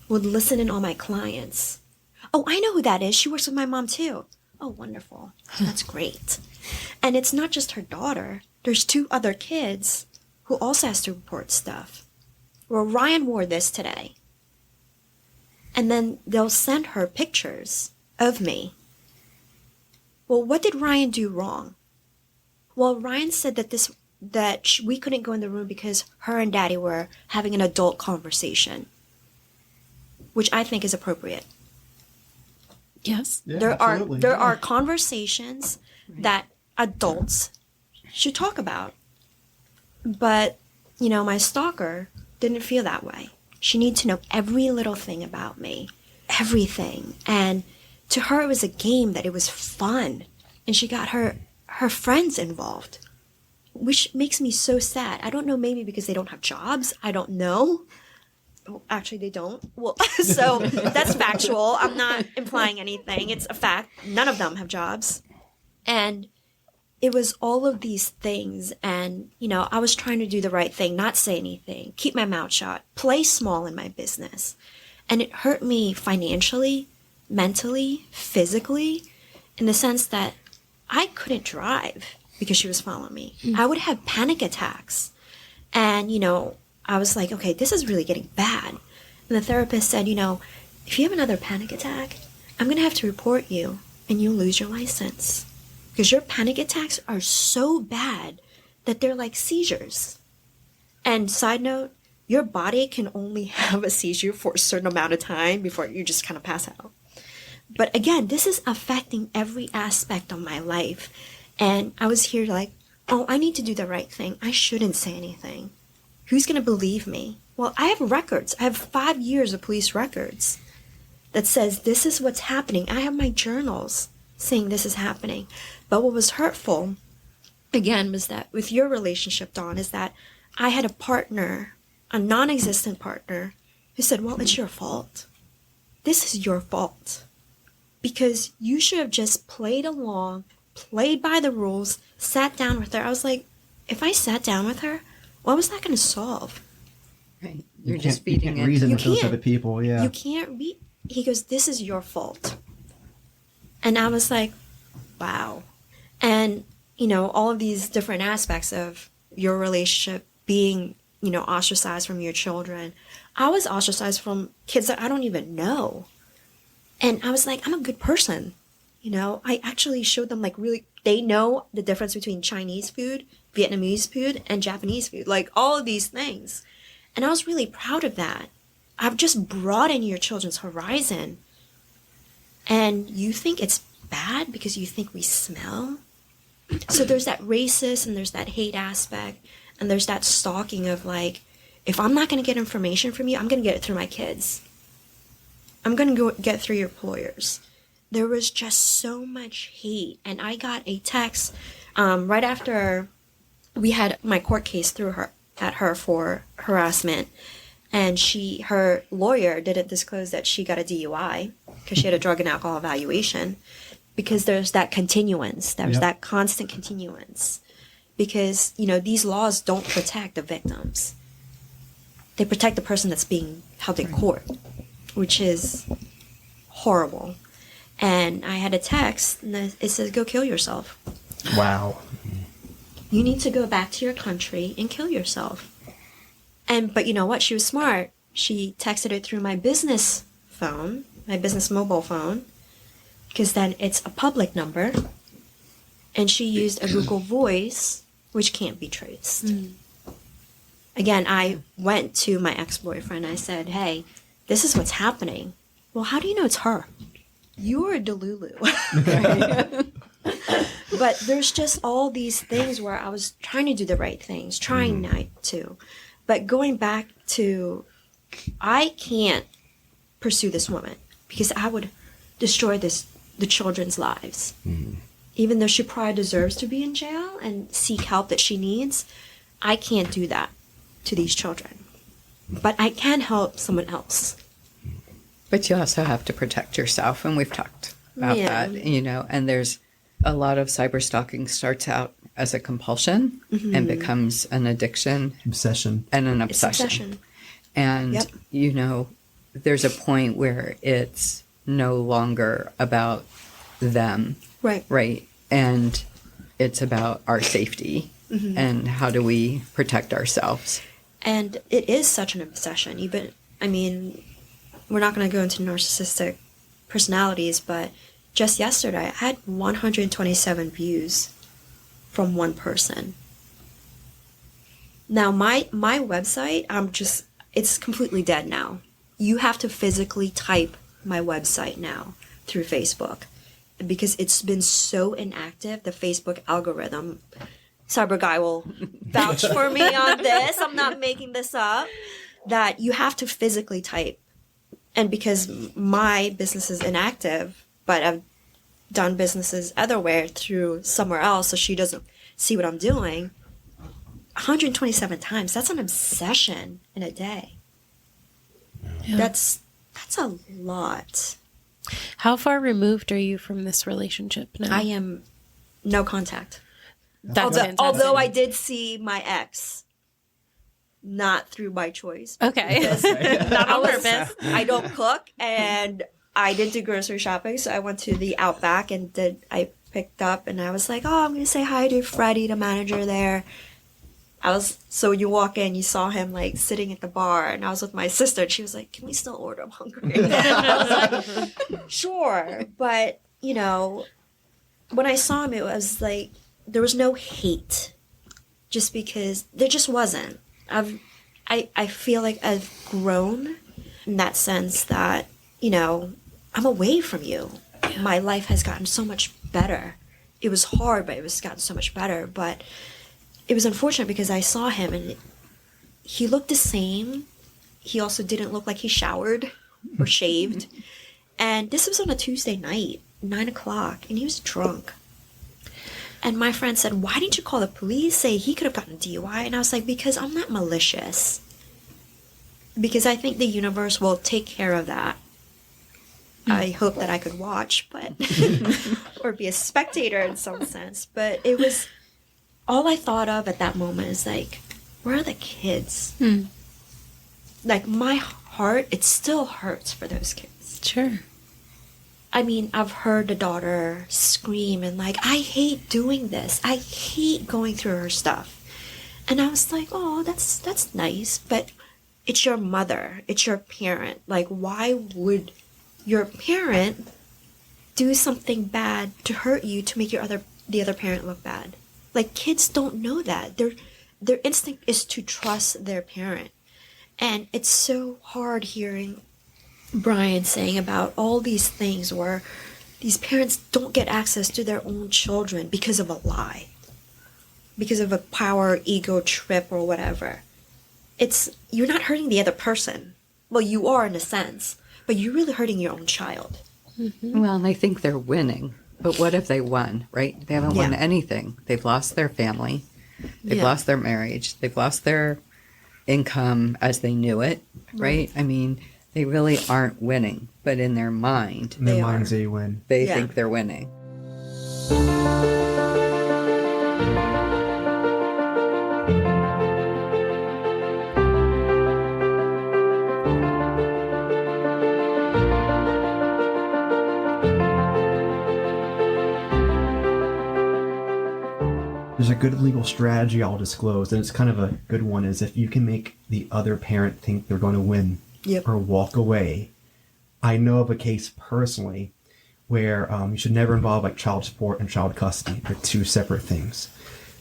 would listen in on my clients. Oh, I know who that is. She works with my mom too. Oh, wonderful. That's great. And it's not just her daughter. There's 2 other kids who also has to report stuff. Well, Ryan wore this today. And then they'll send her pictures of me. Well, what did Ryan do wrong? Well, Ryan said that we couldn't go in the room because her and Daddy were having an adult conversation, which I think is appropriate. Yes. Yeah, There absolutely. are conversations that adults should talk about. But, my stalker didn't feel that way. She needed to know every little thing about me. everything. And to her, it was a game, that it was fun. And she got her friends involved, which makes me so sad. I don't know, maybe because they don't have jobs. I don't know. Well, actually, they don't. Well, so that's factual. I'm not implying anything. It's a fact. None of them have jobs. And it was all of these things. And, you know, I was trying to do the right thing, not say anything, keep my mouth shut, play small in my business. And it hurt me financially, mentally, physically, in the sense that I couldn't drive because she was following me. I would have panic attacks. And, you know, I was like, okay, this is really getting bad. And the therapist said, you know, if you have another panic attack, I'm going to have to report you and you'll lose your license. Because your panic attacks are so bad that they're like seizures. And side note, your body can only have a seizure for a certain amount of time before you just kind of pass out. But again, this is affecting every aspect of my life. And I was here like, oh, I need to do the right thing. I shouldn't say anything. Who's going to believe me? Well, I have records. I have 5 years of police records that says this is what's happening. I have my journals saying this is happening. But what was hurtful, again, was that with your relationship, Dawn, is that I had a partner, a non-existent partner, who said, well, it's your fault. This is your fault. Because you should have just played along, played by the rules, sat down with her. I was like, if I sat down with her, what was that going to solve? Right. You're just feeding you it. reason You with those can't. other people, yeah. You can't read. He goes, this is your fault. And I was like, wow. And, you know, all of these different aspects of your relationship being, you know, ostracized from your children. I was ostracized from kids that I don't even know. And I was like, I'm a good person. You know, I actually showed them like really, they know the difference between Chinese food, Vietnamese food, and Japanese food, like all of these things. And I was really proud of that. I've just broadened your children's horizon. And you think it's bad because you think we smell? So there's that racist and there's that hate aspect. And there's that stalking of like, if I'm not going to get information from you, I'm going to get it through my kids. I'm going to go get through your employers. There was just so much hate. And I got a text right after we had my court case through her at her for harassment. And her lawyer didn't disclose that she got a DUI because she had a drug and alcohol evaluation, because there's that continuance. There's that constant continuance. Because, you know, these laws don't protect the victims. They protect the person that's being held in court, which is horrible. And I had a text, and it says, go kill yourself. Wow. You need to go back to your country and kill yourself. But you know what? She was smart. She texted it through my business phone, my business mobile phone, because then it's a public number. And she used a Google Voice, which can't be traced. Again, I went to my ex-boyfriend. I said, hey, this is what's happening. Well, how do you know it's her? You're a Delulu. But there's just all these things where I was trying to do the right things, trying not to. But going back to, I can't pursue this woman because I would destroy the children's lives. Even though she probably deserves to be in jail and seek help that she needs, I can't do that to these children. But I can help someone else. But you also have to protect yourself, and we've talked about that, you know, and there's a lot of cyber stalking starts out as a compulsion and becomes an addiction. Obsession. And an It's obsession. And, you know, there's a point where it's no longer about them. Right. Right. And it's about our safety and how do we protect ourselves. And it is such an obsession. Even, I mean, we're not going to go into narcissistic personalities, but just yesterday I had 127 views from one person. Now my website, it's completely dead now. You have to physically type my website now through Facebook because it's been so inactive. The Facebook algorithm, Cyber Guy will vouch for me on this. I'm not making this up. That you have to physically type And because my business is inactive, but I've done businesses otherwhere through somewhere else, so she doesn't see what I'm doing. 127 times, that's an obsession in a day. Yeah. That's a lot. How far removed are you from this relationship now? I am no contact. That's fantastic. Although I did see my ex, not through my choice. Okay. Not on purpose. I don't cook, and I didn't do grocery shopping, so I went to the Outback and I picked up, and I was like, oh, I'm going to say hi to Freddie, the manager there. So you walk in, you saw him like sitting at the bar, and I was with my sister, and she was like, can we still order? I'm hungry. I was like, sure. But, you know, when I saw him, it was like, there was no hate, just because there just wasn't. I feel like I've grown in that sense that, you know, I'm away from you. My life has gotten so much better. It was hard, but it was gotten so much better. But it was unfortunate because I saw him and he looked the same. He also didn't look like he showered or shaved. And this was on a Tuesday night, 9:00, and he was drunk. And my friend said, why didn't you call the police? Say he could have gotten a DUI. And I was like, because I'm not malicious. Because I think the universe will take care of that. I hope that I could watch, but or be a spectator in some sense. But it was, all I thought of at that moment is like, where are the kids? Like my heart, it still hurts for those kids. Sure. I mean, I've heard the daughter scream and like, I hate doing this. I hate going through her stuff. And I was like, oh, that's nice. But it's your mother. It's your parent. Like, why would your parent do something bad to hurt you to make the other parent look bad? Like, kids don't know that. Their instinct is to trust their parent. And it's so hard hearing Brian saying about all these things where these parents don't get access to their own children because of a lie, because of a power ego trip or whatever. You're not hurting the other person. Well, you are in a sense, but you're really hurting your own child. Mm-hmm. Well, and I think they're winning. But what if they won, right? They haven't won anything. They've lost their family. They've lost their marriage. They've lost their income as they knew it, right? I mean, they really aren't winning. But in their mind, In their minds, they win. they think they're winning. There's a good legal strategy I'll disclose, and it's kind of a good one, is if you can make the other parent think they're going to win or walk away. I know of a case personally where you should never involve like child support and child custody. They're two separate things.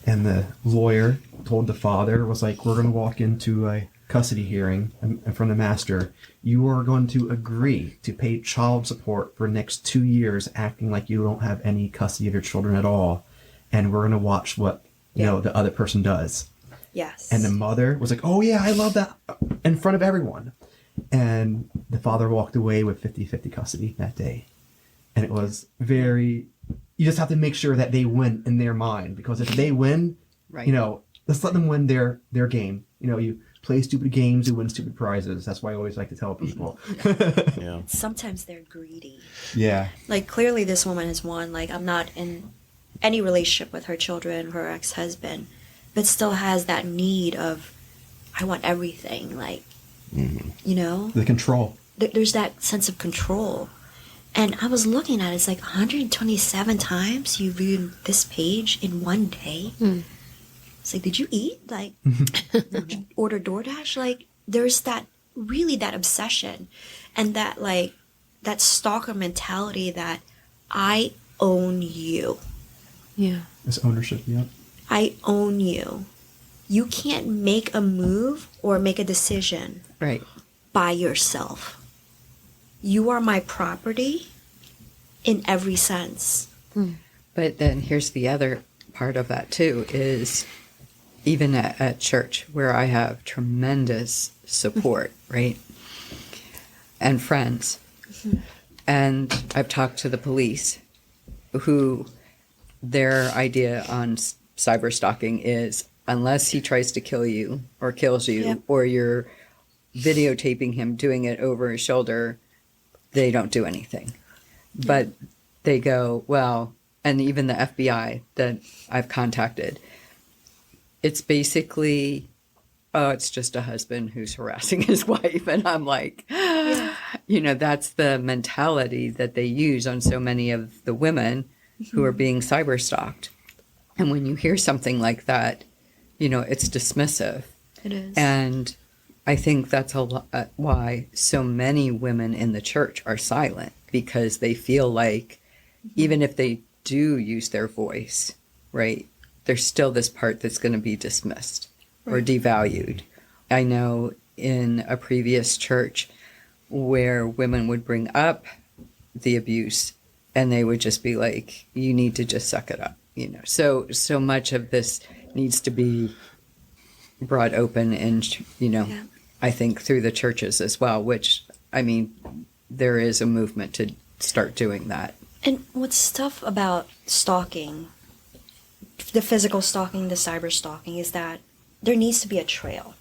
And the lawyer told the father, was like, we're going to walk into a custody hearing in front of the master. You are going to agree to pay child support for the next 2 years, acting like you don't have any custody of your children at all. And we're going to watch what, you know, the other person does. Yes. And the mother was like, oh yeah, I love that, in front of everyone. And the father walked away with 50-50 custody that day. And it was you just have to make sure that they win in their mind, because if they win, you know, let's let them win their game. You know, you play stupid games, you win stupid prizes. That's why I always like to tell people. Yeah. Sometimes they're greedy. Yeah. Like, clearly this woman has won. Like, I'm not in any relationship with her children, her ex-husband, but still has that need of, I want everything. Like, you know? The control. There's that sense of control. And I was looking at it, it's like 127 times you viewed this page in one day. It's like, did you eat? Like, did you order DoorDash? Like, there's that obsession and that, like, that stalker mentality that I own you. Yeah. It's ownership, yeah. I own you. You can't make a move or make a decision by yourself. You are my property in every sense. But then here's the other part of that too, is even at church where I have tremendous support, right? and friends. And I've talked to the police, who their idea on cyber stalking is unless he tries to kill you or kills you, or you're videotaping him doing it over his shoulder, they don't do anything. But they go, well, and even the FBI that I've contacted, it's basically, oh, it's just a husband who's harassing his wife. And I'm like, you know, that's the mentality that they use on so many of the women who are being cyber stalked. And when you hear something like that, you know, it's dismissive. It is. And I think that's why so many women in the church are silent, because they feel like even if they do use their voice, right, there's still this part that's going to be dismissed or devalued. I know in a previous church where women would bring up the abuse and they would just be like, you need to just suck it up, you know. So much of this needs to be brought open and, you know, I think through the churches as well, which, I mean, there is a movement to start doing that. And what's tough about stalking, the physical stalking, the cyber stalking, is that there needs to be a trail.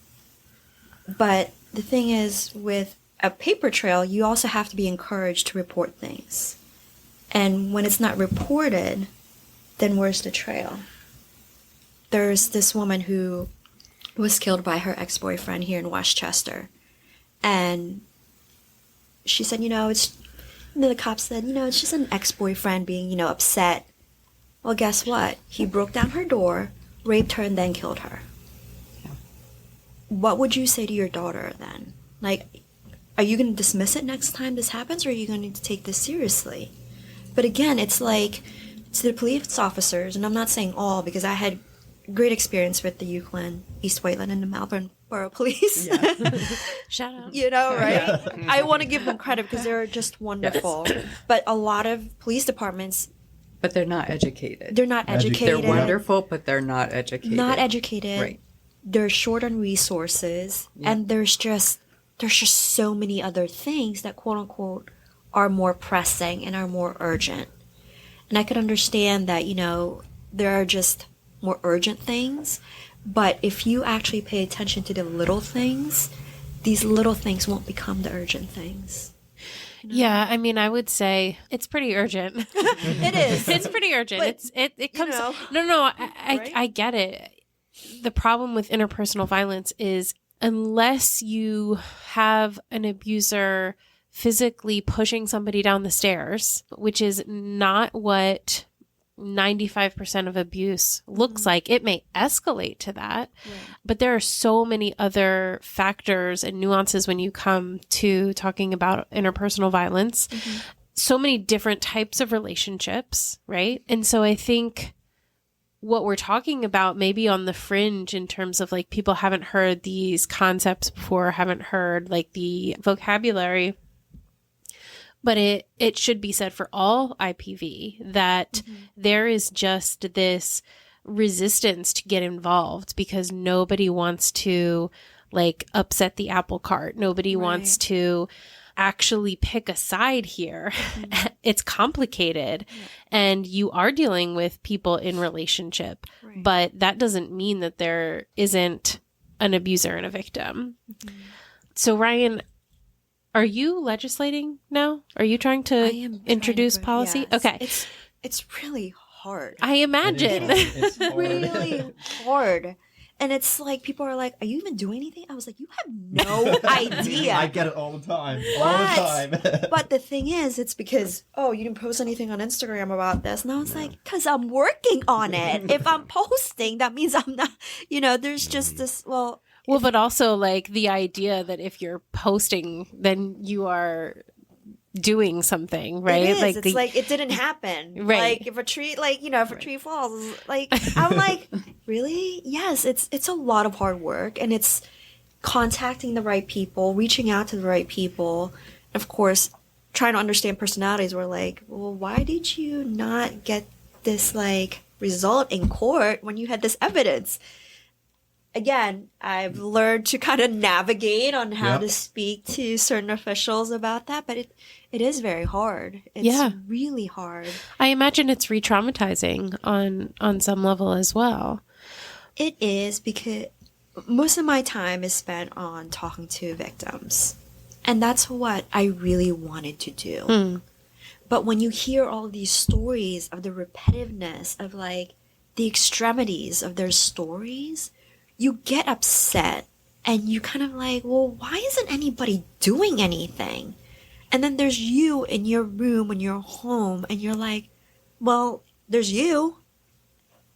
But the thing is, with a paper trail, you also have to be encouraged to report things. And when it's not reported, then where's the trail? There's this woman who was killed by her ex-boyfriend here in Westchester. And she said, you know, the cops said, you know, it's just an ex-boyfriend being, you know, upset. Well, guess what? He broke down her door, raped her, and then killed her. Yeah. What would you say to your daughter then? Like, are you going to dismiss it next time this happens, or are you going to take this seriously? But again, it's like, to the police officers, and I'm not saying all, because I had great experience with the Euclid, East Wayland, and the Melbourne Borough Police. Yeah. Shout out. You know, right? I want to give them credit because they're just wonderful. Yes. But a lot of police departments, but they're not educated. They're not educated. They're wonderful, but they're not educated. Not educated. Right. They're short on resources, and there's just so many other things that, quote unquote, are more pressing and are more urgent. And I could understand that, you know, there are just more urgent things, but if you actually pay attention to the little things, these little things won't become the urgent things. You know? Yeah, I mean, I would say it's pretty urgent. It is. It's pretty urgent. But, it comes. You know, no. right? I get it. The problem with interpersonal violence is unless you have an abuser physically pushing somebody down the stairs, which is not what 95% of abuse looks like. It may escalate to that, but there are so many other factors and nuances when you come to talking about interpersonal violence. So many different types of relationships, right? And so I think what we're talking about maybe on the fringe in terms of like people haven't heard these concepts before, haven't heard like the vocabulary, but it should be said for all IPV that there is just this resistance to get involved because nobody wants to like upset the apple cart. Nobody wants to actually pick a side here. It's complicated and you are dealing with people in relationship, but that doesn't mean that there isn't an abuser and a victim. So Ryan, are you legislating now? Are you trying to introduce policy? Yes. Okay. It's really hard. I imagine. It's really hard. And it's like, people are like, are you even doing anything? I was like, you have no idea. I get it all the time. All the time. But the thing is, it's because, oh, you didn't post anything on Instagram about this. And I was like, because I'm working on it. If I'm posting, that means I'm not, you know, there's just this, well, but also like the idea that if you're posting, then you are doing something, right? It is. Like it's like it didn't happen. Right. Like if a tree, like, you know, if a tree falls, like I'm like, really? Yes, it's a lot of hard work, and it's contacting the right people, reaching out to the right people. Of course, trying to understand personalities. We're like, well, why did you not get this like result in court when you had this evidence? again, I've learned to kind of navigate on how Yep. to speak to certain officials about that, but it is very hard. It's really hard. I imagine it's re-traumatizing on some level as well. It is, because most of my time is spent on talking to victims. And that's what I really wanted to do. But when you hear all these stories of the repetitiveness of like the extremities of their stories, you get upset and you kind of like, well, why isn't anybody doing anything? And then there's you in your room, in your home, and you're like, well, there's you.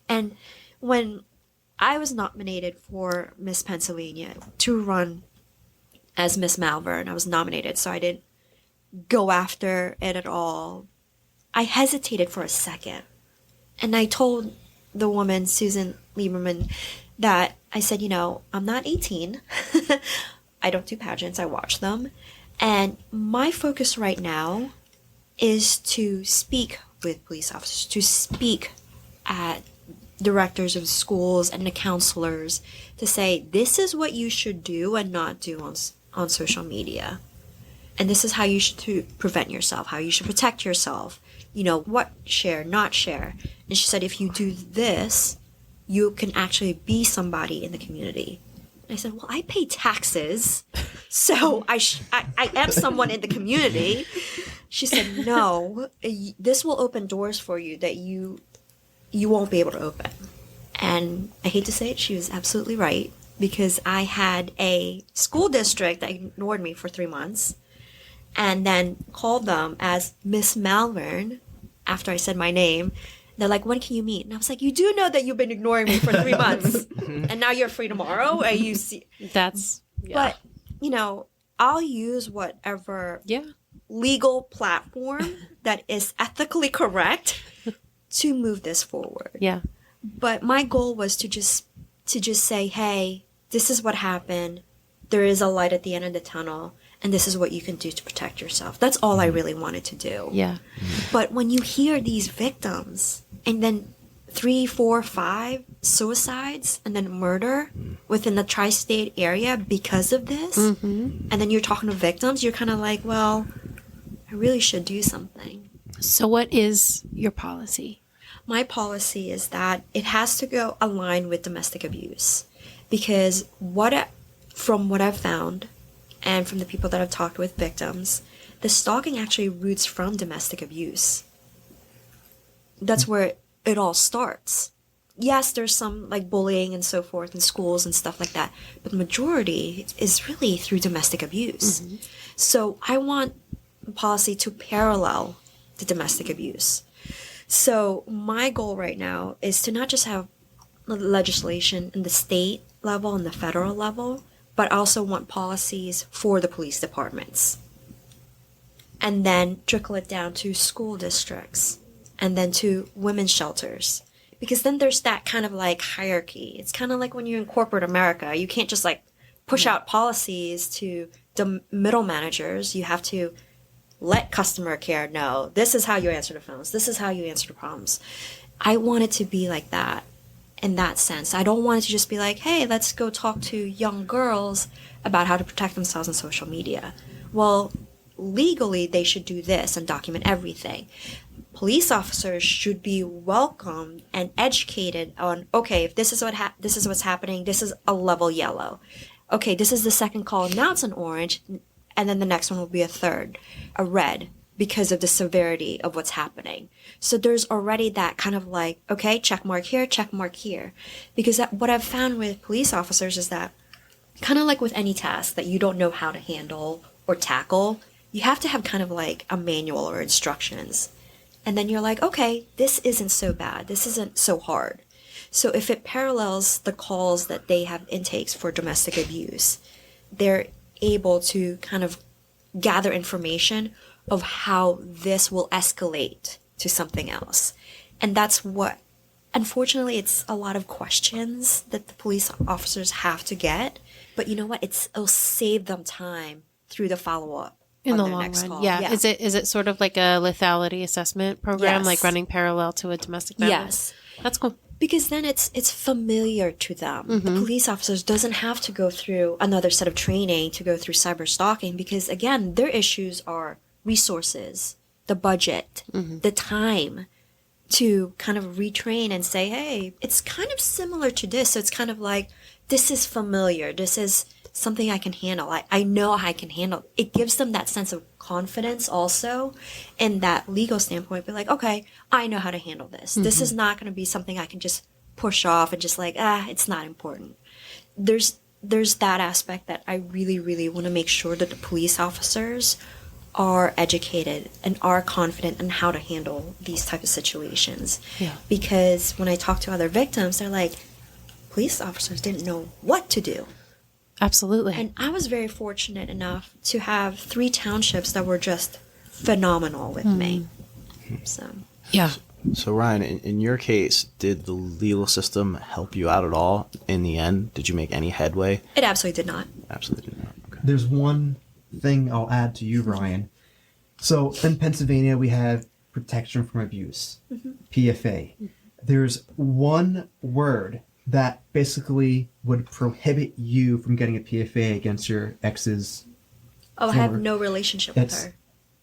And when I was nominated for Miss Pennsylvania to run as Miss Malvern, I was nominated, so I didn't go after it at all. I hesitated for a second. And I told the woman, Susan Lieberman, that I said, I'm not 18. I don't do pageants. I watch them. And my focus right now is to speak with police officers, to speak at directors of schools and the counselors, to say, this is what you should do and not do on social media. And this is how you should to prevent yourself, how you should protect yourself, what share, not share. And she said, if you do this, you can actually be somebody in the community. And I said, well, I pay taxes, so I am someone in the community. She said, no, this will open doors for you that you won't be able to open. And I hate to say it, she was absolutely right, because I had a school district that ignored me for 3 months and then called them as Miss Malvern after I said my name. They're like, when can you meet? And I was like, you do know that you've been ignoring me for 3 months and now you're free tomorrow? And you see, That's, but I'll use whatever legal platform that is ethically correct to move this forward. Yeah. But my goal was to just say, hey, this is what happened. There is a light at the end of the tunnel, and this is what you can do to protect yourself. That's all I really wanted to do. Yeah. But when you hear these victims, and then 3, 4, 5 suicides, and then murder within the tri-state area because of this, and then you're talking to victims, you're kind of like, well, I really should do something. So what is your policy? My policy is that it has to go align with domestic abuse, because from what I've found and from the people that I've talked with, victims, the stalking actually roots from domestic abuse. That's where it all starts. Yes, there's some like bullying and so forth in schools and stuff like that, but the majority is really through domestic abuse. So I want a policy to parallel the domestic abuse. So my goal right now is to not just have legislation in the state level and the federal level, but also want policies for the police departments. And then trickle it down to school districts and then to women's shelters. Because then there's that kind of like hierarchy. It's kind of like when you're in corporate America. You can't just like push out policies to the middle managers. You have to let customer care know, this is how you answer the phones. This is how you answer the problems. I want it to be like that in that sense. I don't want it to just be like, hey, let's go talk to young girls about how to protect themselves on social media. Well, legally, they should do this and document everything. Police officers should be welcomed and educated on, okay, if this is this is what's happening, this is a level yellow. Okay, this is the second call, now it's an orange, and then the next one will be a red, because of the severity of what's happening. So there's already that kind of like, okay, check mark here, check mark here. Because what I've found with police officers is that, kind of like with any task that you don't know how to handle or tackle, you have to have kind of like a manual or instructions. And then you're like, okay, this isn't so bad. This isn't so hard. So if it parallels the calls that they have intakes for domestic abuse, they're able to kind of gather information of how this will escalate to something else. And that's what, unfortunately, it's a lot of questions that the police officers have to get. But you know what? It'll save them time through the follow-up. In the long run, yeah. Is it sort of like a lethality assessment program, Yes. like running parallel to a domestic violence? Yes. That's cool. Because then it's familiar to them. The police officers doesn't have to go through another set of training to go through cyber stalking, because again, their issues are resources, the budget, the time to kind of retrain and say, hey, it's kind of similar to this. So it's kind of like, this is familiar. This is something I can handle. I know I can handle. It gives them that sense of confidence also in that legal standpoint. Be like, okay, I know how to handle this. This is not going to be something I can just push off and just like, it's not important. There's that aspect that I really, really want to make sure that the police officers are educated and are confident in how to handle these type of situations. Yeah. Because when I talk to other victims, they're like, police officers didn't know what to do. Absolutely. And I was very fortunate enough to have 3 townships that were just phenomenal with me. So Yeah. So Ryan, in your case, did the legal system help you out at all in the end? Did you make any headway? it absolutely did not. Absolutely did not. Okay. There's one thing I'll add to you, Ryan. So in Pennsylvania, we have protection from abuse, PFA. There's one word that basically would prohibit you from getting a PFA against your ex's. Oh, I have Former- no relationship with That's her.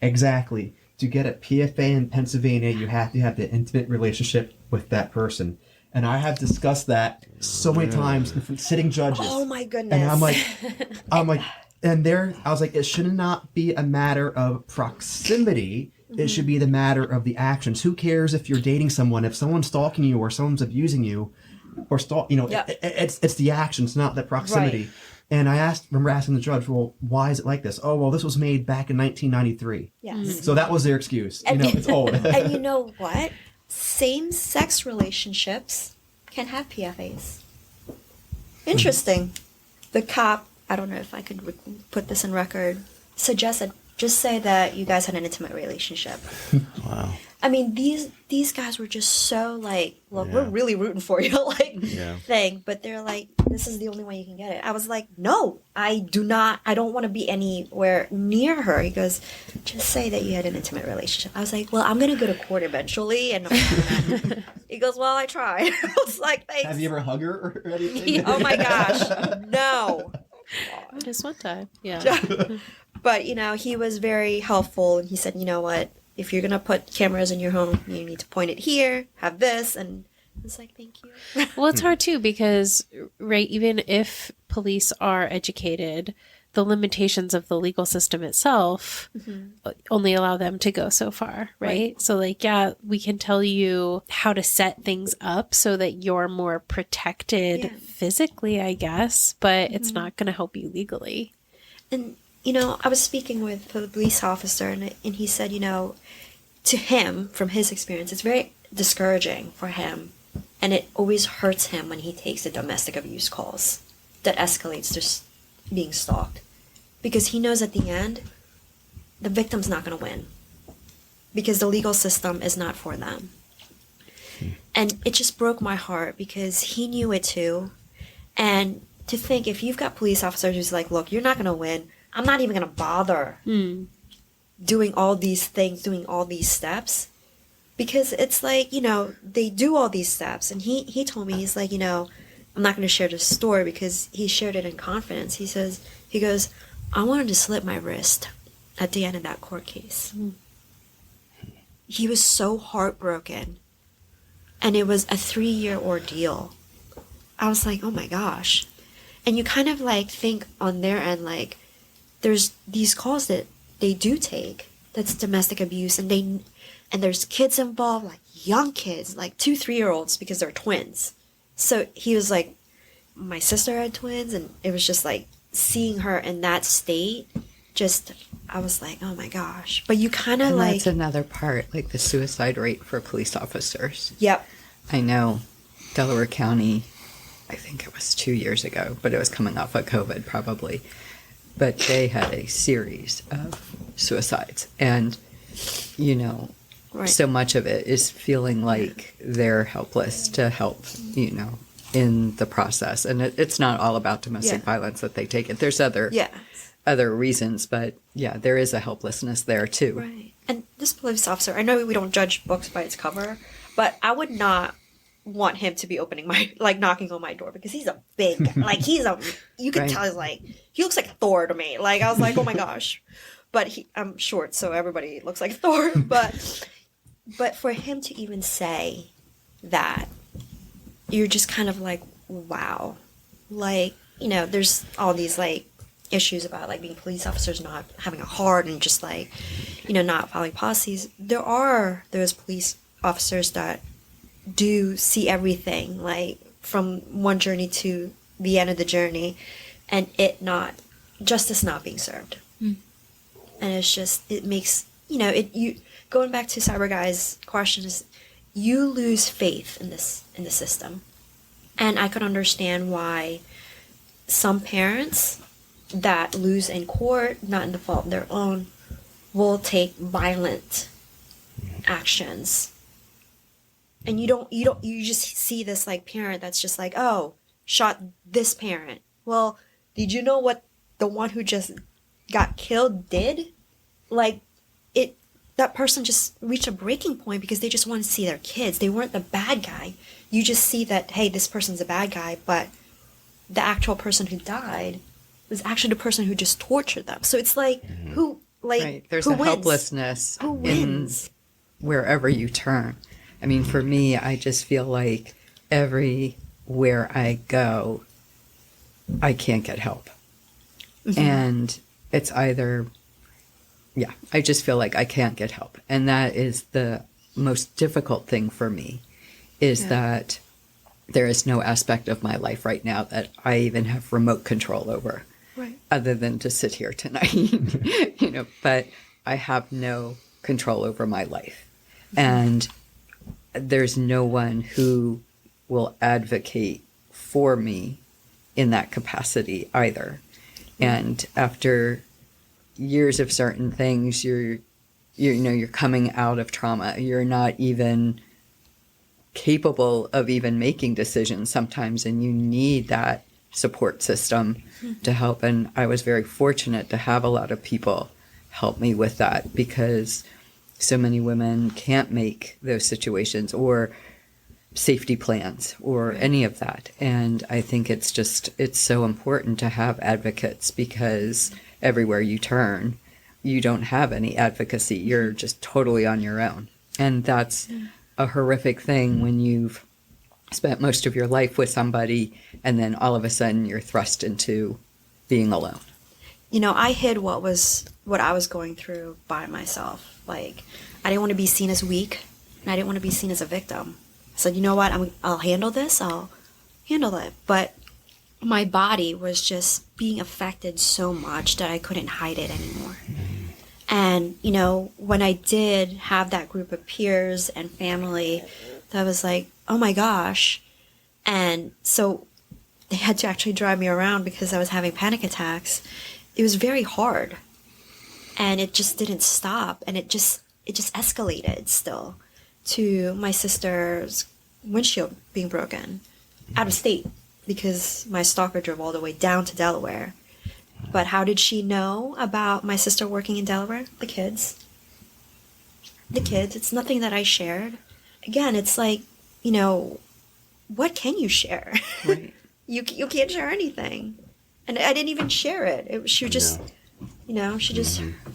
exactly. To get a PFA in Pennsylvania, you have to have the intimate relationship with that person. And I have discussed that so many times with sitting judges. Oh my goodness. And I was like, it should not be a matter of proximity. It should be the matter of the actions. Who cares if you're dating someone? If someone's stalking you or someone's abusing you, or it's the actions, not the proximity. Right. And I remember asking the judge, well, why is it like this? Oh, well, this was made back in 1993. Yes. So that was their excuse. And- It's old. And you know what? Same-sex relationships can have PFAs. Interesting. The cop, I don't know if I could put this in record, suggested just say that you guys had an intimate relationship. Wow. I mean, these guys were just so like, look, Yeah. we're really rooting for you, like Yeah. thing. But they're like, this is the only way you can get it. I was like, no, I don't want to be anywhere near her. He goes, just say that you had an intimate relationship. I was like, well, I'm gonna go to court eventually, and he goes, well, I tried. I was like, thanks. Have you ever hugged her or anything? Oh my gosh, no. Just one time. Yeah. But, he was very helpful, and he said, you know what, if you're going to put cameras in your home, you need to point it here, have this, and I was like, thank you. Well, it's hard too because, right, even if police are educated, the limitations of the legal system itself only allow them to go so far, right? So, like, yeah, we can tell you how to set things up so that you're more protected physically, I guess, but it's not going to help you legally. And, I was speaking with the police officer, and he said, to him, from his experience, it's very discouraging for him, and it always hurts him when he takes the domestic abuse calls that escalates to being stalked. Because he knows at the end, the victim's not going to win. Because the legal system is not for them. And it just broke my heart because he knew it too. And to think, if you've got police officers who's like, look, you're not going to win. I'm not even going to bother doing all these things, doing all these steps. Because it's like, they do all these steps. And he told me, he's like, I'm not going to share this story because he shared it in confidence. He goes, I wanted to slit my wrist at the end of that court case. He was so heartbroken. And it was a 3-year ordeal. I was like, oh my gosh. And you kind of like think on their end, like, there's these calls that they do take that's domestic abuse, and there's kids involved, like young kids, like 2-3-year-olds, because they're twins. So he was like, my sister had twins, and it was just like seeing her in that state, I was like, oh my gosh. But you kind of like... That's another part, like the suicide rate for police officers. Yep. I know Delaware County, I think it was 2 years ago, but it was coming off of COVID probably. But they had a series of suicides. And, Right. so much of it is feeling like they're helpless to help, in the process. And it's not all about domestic violence that they take it. There's other reasons, but there is a helplessness there too. Right. And this police officer, I know we don't judge books by its cover, but I would not want him to be opening knocking on my door, because he's a big guy. Like, you can tell he looks like Thor to me. Like, I was like, oh my gosh. But I'm short, so everybody looks like Thor. But for him to even say that, you're just kind of like, wow. Like, there's all these issues about being police officers not having a heart and just not following policies. There are those police officers that do see everything, from one journey to the end of the journey, and justice not being served. And it's just, it makes, going back to Cyber Guy's question, is you lose faith in the system. And I could understand why some parents that lose in court, not in the fault of their own, will take violent actions. And you just see this parent that's just oh, shot this parent. Well, did you know what the one who just got killed did? That person just reached a breaking point because they just wanted to see their kids. They weren't the bad guy. You just see that, hey, this person's a bad guy, but the actual person who died was actually the person who just tortured them. So it's who, right. There's who a wins? helplessness Who wins? in wherever you turn. I mean, for me, I just feel like everywhere I go, I can't get help. Mm-hmm. And it's either, I just feel like I can't get help. And that is the most difficult thing for me, is that there is no aspect of my life right now that I even have remote control over, other than to sit here tonight, but I have no control over my life. Mm-hmm. And there's no one who will advocate for me in that capacity either. And after years of certain things, you're coming out of trauma. You're not even capable of even making decisions sometimes, and you need that support system to help. And I was very fortunate to have a lot of people help me with that, because so many women can't make those situations or safety plans or any of that. And I think it's so important to have advocates, because everywhere you turn, you don't have any advocacy. You're just totally on your own. And that's a horrific thing when you've spent most of your life with somebody and then all of a sudden you're thrust into being alone. I hid what I was going through by myself. I didn't want to be seen as weak, and I didn't want to be seen as a victim. I said, you know what, I'll handle this, I'll handle it. But my body was just being affected so much that I couldn't hide it anymore. And, when I did have that group of peers and family, that was like, oh my gosh. And so they had to actually drive me around because I was having panic attacks. It was very hard. And it just didn't stop. And it just escalated still to my sister's windshield being broken out of state, because my stalker drove all the way down to Delaware. But how did she know about my sister working in Delaware? The kids. It's nothing that I shared. Again, it's what can you share? Right. You can't share anything. And I didn't even share it. She just,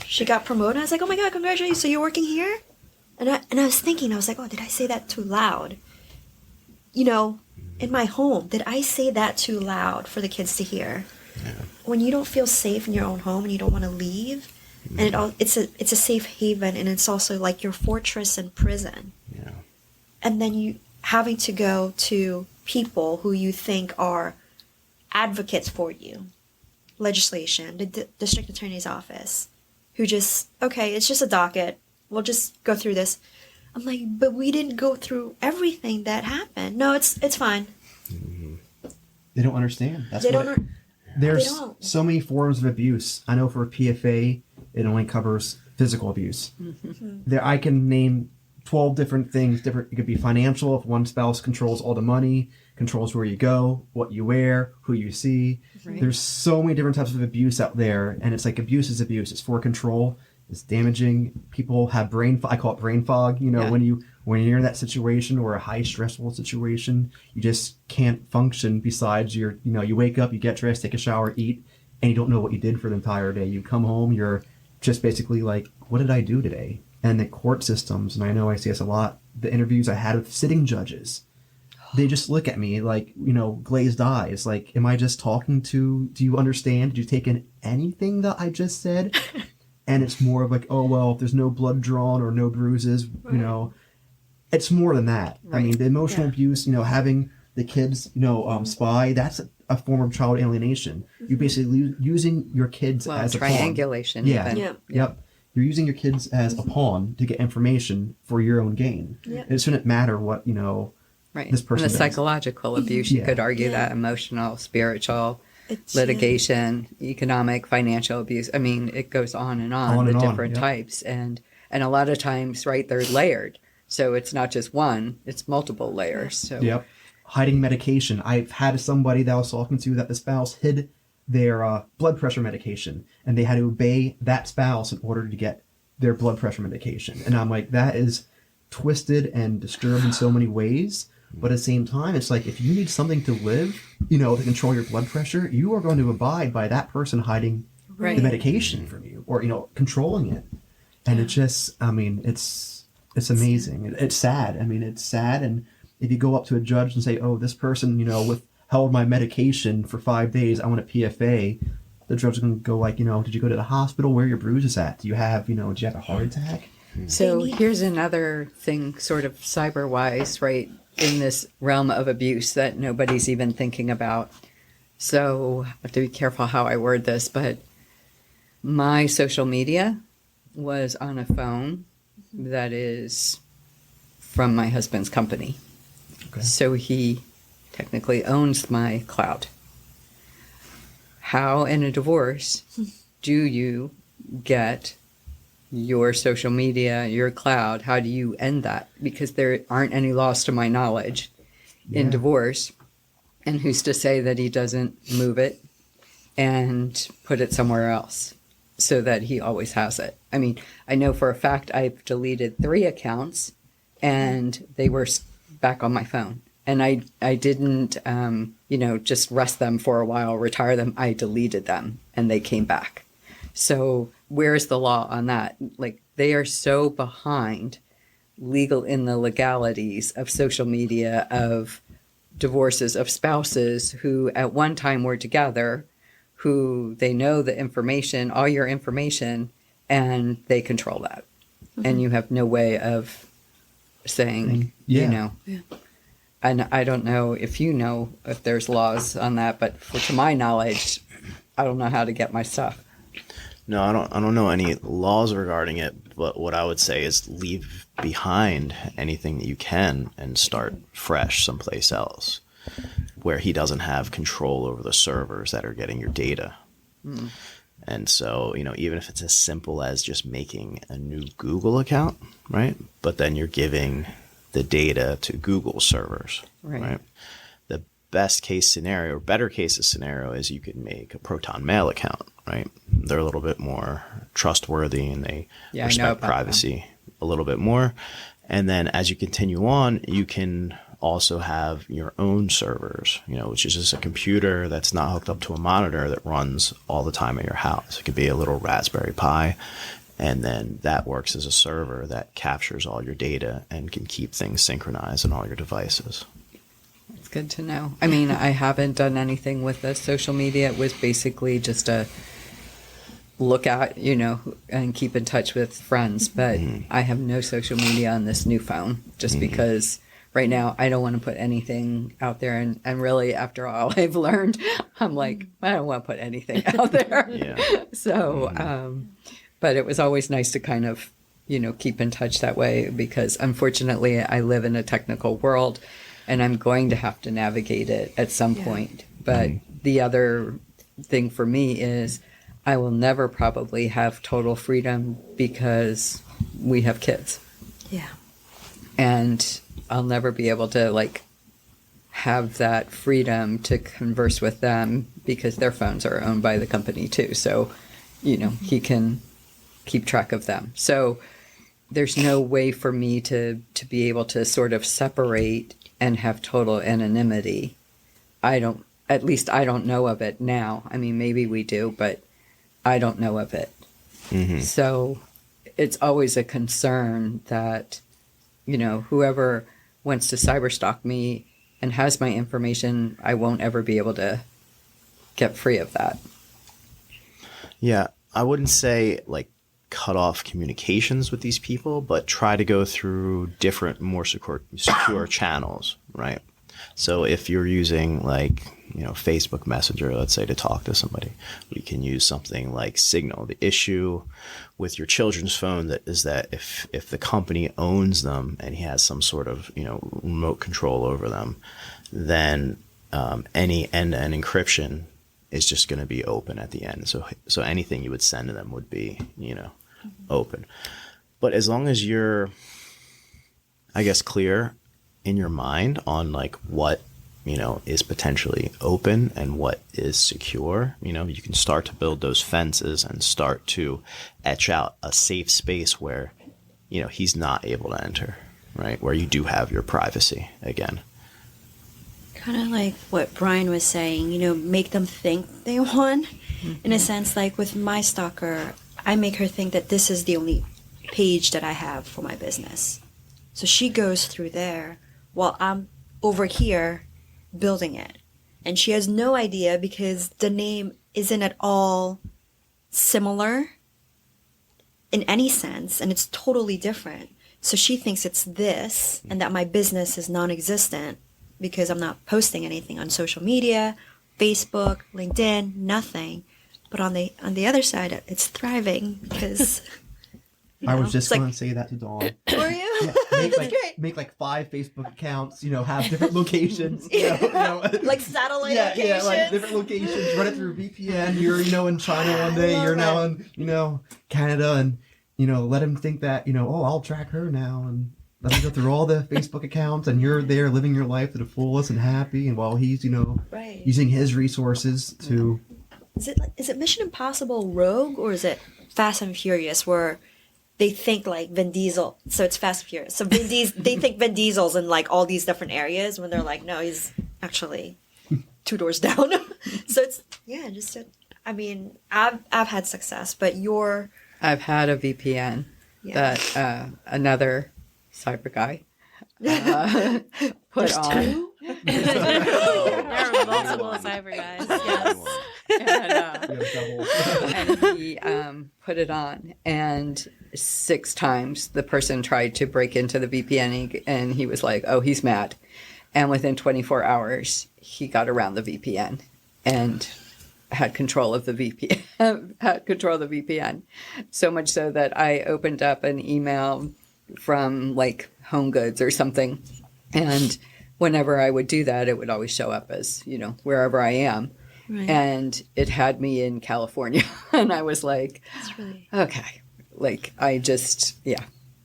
she got promoted. I was like, oh my God, congratulations. So you're working here? And I was thinking, oh, did I say that too loud? In my home, did I say that too loud for the kids to hear? Yeah. When you don't feel safe in your own home and you don't want to leave, and it's a safe haven, and it's also like your fortress and prison. Yeah. And then you having to go to people who you think are advocates for you, legislation, the district attorney's office, who just, okay, it's just a docket, we'll just go through this. I'm like, but we didn't go through everything that happened. No, it's fine. They don't understand. There's so many forms of abuse. I know for PFA, it only covers physical abuse. Mm-hmm. There, I can name 12 different things. It could be financial, if one spouse controls all the money, controls where you go, what you wear, who you see. Right. There's so many different types of abuse out there, and it's abuse is abuse. It's for control. It's damaging. People have I call it brain fog. When when you're in that situation or a high stressful situation, you just can't function besides you wake up, you get dressed, take a shower, eat, and you don't know what you did for the entire day. You come home, you're just basically like, what did I do today? And the court systems, and I know I see this a lot, the interviews I had with sitting judges, they just look at me like, glazed eyes. Like, am I just talking do you understand? Did you take in anything that I just said? And it's more of like, oh, well, if there's no blood drawn or no bruises, it's more than that. Right. I mean, the emotional abuse, having the kids, spy, that's a form of child alienation. You're basically using your kids as a pawn. Triangulation. Yeah. Even. Yep. You're using your kids as a pawn to get information for your own gain. Yep. It shouldn't matter what, Right. this person And the does. psychological abuse, you could argue that emotional, spiritual, litigation, economic, financial abuse. I mean, it goes on and on, the different types. And a lot of times, right, they're layered. So it's not just one, it's multiple layers. So Yep. Hiding medication. I've had somebody that I was talking to that the spouse hid their blood pressure medication, and they had to obey that spouse in order to get their blood pressure medication. And I'm like, that is twisted and disturbed in so many ways. But at the same time, it's like, if you need something to live, to control your blood pressure, you are going to abide by that person hiding the medication from you, or, controlling it. And it just, I mean, it's amazing. It's sad. I mean, it's sad. And if you go up to a judge and say, oh, this person, withheld my medication for 5 days, I want a PFA, the judge is going to go like, did you go to the hospital? Where are your bruises at? Do you have, did you have a heart attack? So here's another thing, sort of cyber-wise, right, in this realm of abuse that nobody's even thinking about. So I have to be careful how I word this, but my social media was on a phone that is from my husband's company. Okay. So he technically owns my cloud. How in a divorce do you get your social media, your cloud? How do you end that? Because there aren't any laws to my knowledge in divorce. And who's to say that he doesn't move it and put it somewhere else so that he always has it? I mean, I know for a fact I've deleted 3 accounts and they were back on my phone. And I didn't, just rest them for a while, retire them. I deleted them and they came back. So where's the law on that? Like, they are so behind in the legalities of social media, of divorces, of spouses who at one time were together, who they know the information, all your information, and they control that. Mm-hmm. And you have no way of saying, And I don't know if if there's laws on that, but to my knowledge, I don't know how to get my stuff. No, I don't know any laws regarding it, but what I would say is leave behind anything that you can and start fresh someplace else where he doesn't have control over the servers that are getting your data. Mm. And so, even if it's as simple as just making a new Google account, right? But then you're giving the data to Google servers, right? The best case scenario or better case scenario is you could make a Proton Mail account, right? They're a little bit more trustworthy and they respect privacy a little bit more. And then as you continue on, you can also have your own servers, which is just a computer that's not hooked up to a monitor that runs all the time at your house. It could be a little Raspberry Pi. And then that works as a server that captures all your data and can keep things synchronized on all your devices. It's good to know. I mean, I haven't done anything with the social media. It was basically just a look at, and keep in touch with friends. But I have no social media on this new phone just because right now I don't want to put anything out there. And really, after all I've learned, I'm like, I don't want to put anything out there. So, but it was always nice to kind of, keep in touch that way because unfortunately I live in a technical world and I'm going to have to navigate it at some point. But the other thing for me is I will never probably have total freedom because we have kids. Yeah. And I'll never be able to have that freedom to converse with them because their phones are owned by the company too. So, he can keep track of them. So there's no way for me to be able to sort of separate and have total anonymity. At least I don't know of it now. I mean, maybe we do, but I don't know of it. Mm-hmm. So it's always a concern that, whoever wants to cyberstalk me and has my information, I won't ever be able to get free of that. Yeah, I wouldn't say like cut off communications with these people, but try to go through different, more secure channels, right? So if you're using Facebook Messenger, let's say, to talk to somebody, we can use something like Signal. The issue with your children's phone is that if the company owns them and he has some sort of remote control over them, then any end-to-end encryption is just going to be open at the end. So anything you would send to them would be open. But as long as you're, I guess, clear in your mind on what is potentially open and what is secure, you can start to build those fences and start to etch out a safe space where he's not able to enter, right? Where you do have your privacy again. Kind of like what Brian was saying, make them think they won. Mm-hmm. In a sense, like with my stalker, I make her think that this is the only page that I have for my business. So she goes through there while I'm over here building it. And she has no idea because the name isn't at all similar in any sense, and it's totally different. So she thinks it's this and that my business is non-existent because I'm not posting anything on social media, Facebook, LinkedIn, nothing. But on the other side, it's thriving because I was just going to say that to Dawn. Were you? Yeah, make 5 Facebook accounts, have different locations. Like satellite locations. Yeah, like different locations. Run it through VPN. You're, in China one day. You're now in, Canada. And, let him think that, I'll track her now. And let him go through all the Facebook accounts. And you're there living your life to the fullest and happy. And while he's, right. using his resources to... Is it Mission Impossible Rogue or is it Fast and Furious where they think like Vin Diesel? So it's Fast and Furious. So they think Vin Diesel's in all these different areas when they're like, no, he's actually 2 doors down. So it's I've had success, but I've had a VPN that another cyber guy put on. There are multiple cyber guys. Yes. And he put it on, and 6 times the person tried to break into the VPN, and he was like, "Oh, he's mad," and within 24 hours, he got around the VPN and had control of the VPN. So much so that I opened up an email from Home Goods or something, and whenever I would do that, it would always show up as wherever I am. Right. And it had me in California. And I was like, okay.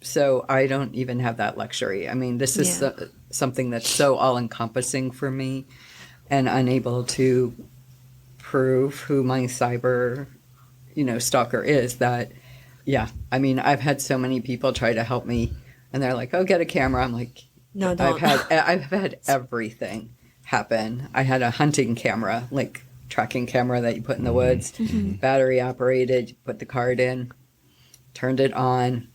So I don't even have that luxury. I mean, this is something that's so all-encompassing for me and unable to prove who my cyber, stalker is that, I mean, I've had so many people try to help me and they're like, oh, get a camera. I'm like, no, don't. I've had everything happen. I had a hunting camera, tracking camera that you put in the woods, battery operated, you put the card in, turned it on,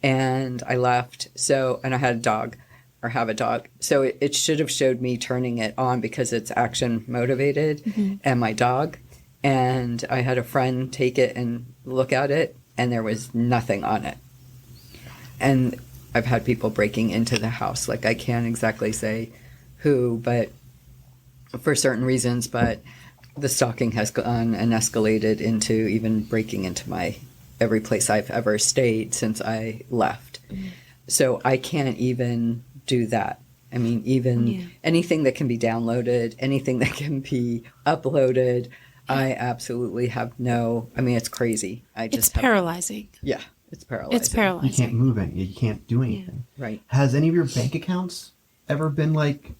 and I left. And I had a dog, or have a dog. So it should have showed me turning it on because it's action motivated, and my dog. And I had a friend take it and look at it, and there was nothing on it. And I've had people breaking into the house. I can't exactly say who, but for certain reasons, but the stalking has gone and escalated into even breaking into every place I've ever stayed since I left. So I can't even do that. I mean, even anything that can be downloaded, anything that can be uploaded, I absolutely have it's crazy. It's paralyzing. Yeah, it's paralyzing. It's paralyzing. You can't move it. You can't do anything. Yeah. Right. Has any of your bank accounts ever been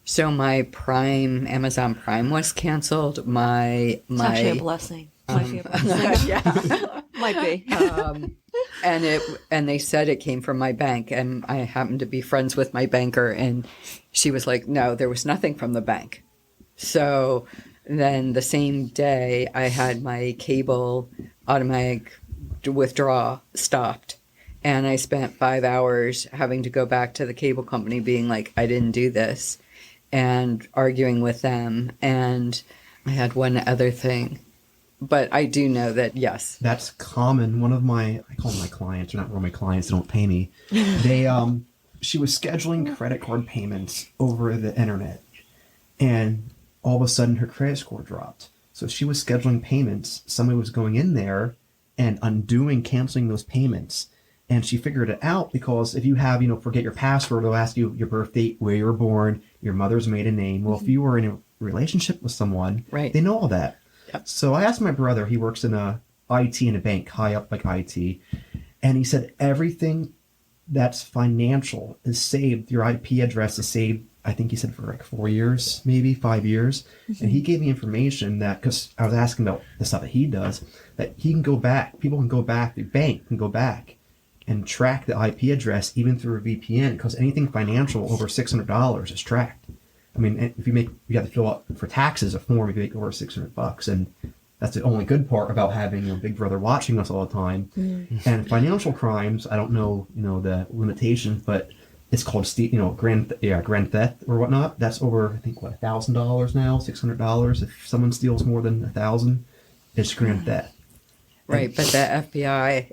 So my Amazon Prime was canceled. It's actually a blessing. Might be a blessing. Yeah. Might be. and they said it came from my bank, and I happened to be friends with my banker, and she was like, no, there was nothing from the bank. So then the same day I had my cable automatic withdraw stopped, and I spent 5 hours having to go back to the cable company being like, I didn't do this, and arguing with them. And I had one other thing. But I do know that, yes. That's common. One of my, I call them my clients, they're not really my clients, they don't pay me. She was scheduling credit card payments over the internet, and all of a sudden her credit score dropped. So she was scheduling payments, somebody was going in there and canceling those payments. And she figured it out because if you have, forget your password, they'll ask you your birth date, where you were born, your mother's maiden name. Well, if you were in a relationship with someone, right, they know all that. Yep. So I asked my brother, he works in IT in a bank, high up like IT, and he said everything that's financial is saved. Your IP address is saved, I think he said for like 4 years, maybe 5 years. And he gave me information that, because I was asking about the stuff that he does, that he can go back, people can go back, the bank can go back and track the IP address even through a VPN, because anything financial over $600 is tracked. I mean, if you have to fill out for taxes a form if you make over $600, and that's the only good part about having Big Brother watching us all the time. And financial crimes, I don't know, the limitations, but it's called grand theft or whatnot. That's over, I think, $1,000 now, $600. If someone steals more than $1,000, it's grand theft. Right, And, but the FBI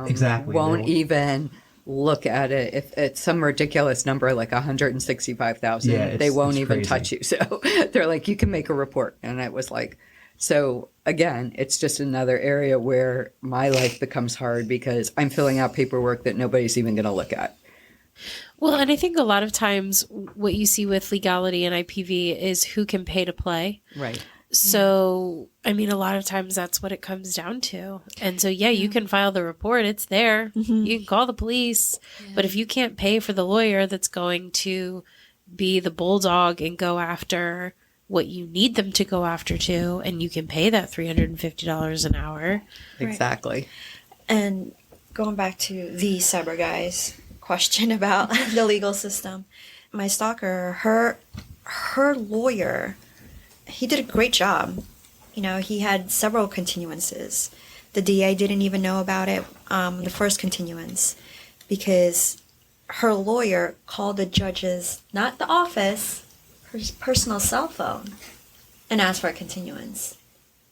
exactly won't even look at it. If it's some ridiculous number like 165,000, they won't even touch you. So they're like, you can make a report. And it was like, so again, it's just another area where my life becomes hard because I'm filling out paperwork that nobody's even going to look at. Well, and I think a lot of times what you see with legality and IPV is who can pay to play. Right. So, I mean, a lot of times that's what it comes down to. And so, yeah, you can file the report. It's there. You can call the police. But if you can't pay for the lawyer that's going to be the bulldog and go after what you need them to go after too, and you can pay that $350 an hour. Exactly. And going back to the cyber guy's question about the legal system, my stalker, her lawyer, he did a great job. He had several continuances. The DA didn't even know about it, the first continuance, because her lawyer called the judge's, not the office, her personal cell phone, and asked for a continuance.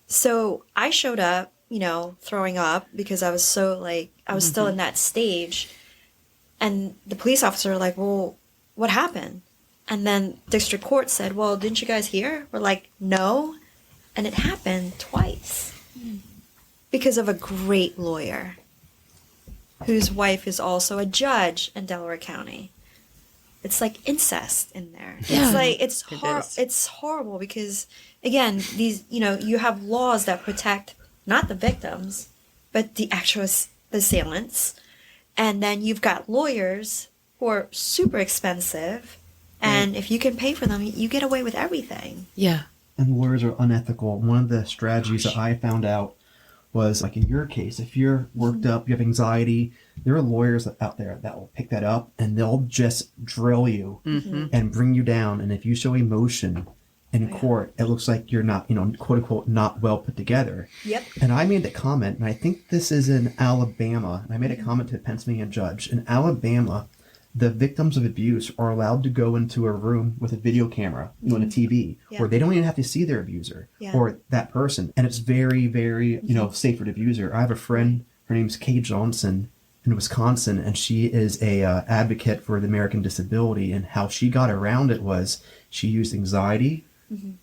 So I showed up, throwing up because I was so I was still in that stage. And the police officer were like, well, what happened? And then district court said, well, didn't you guys hear? We're like, no. And it happened twice because of a great lawyer whose wife is also a judge in Delaware County. It's like incest in there. Yeah. It's horrible because, again, these, you have laws that protect not the victims, but the actual assailants. And then you've got lawyers who are super expensive. And if you can pay for them, you get away with everything. Yeah. And lawyers are unethical. One of the strategies that I found out was, like in your case, if you're worked up, you have anxiety, there are lawyers out there that will pick that up and they'll just drill you and bring you down. And if you show emotion in court, it looks like you're not, quote unquote, not well put together. Yep. And I made the comment, and I think this is in Alabama, and I made a comment to a Pennsylvania judge. In Alabama, the victims of abuse are allowed to go into a room with a video camera, and a TV, where they don't even have to see their abuser or that person. And it's very, very, safe for the abuser. I have a friend, her name's Kay Johnson in Wisconsin, and she is a advocate for the American disability. And how she got around it was she used anxiety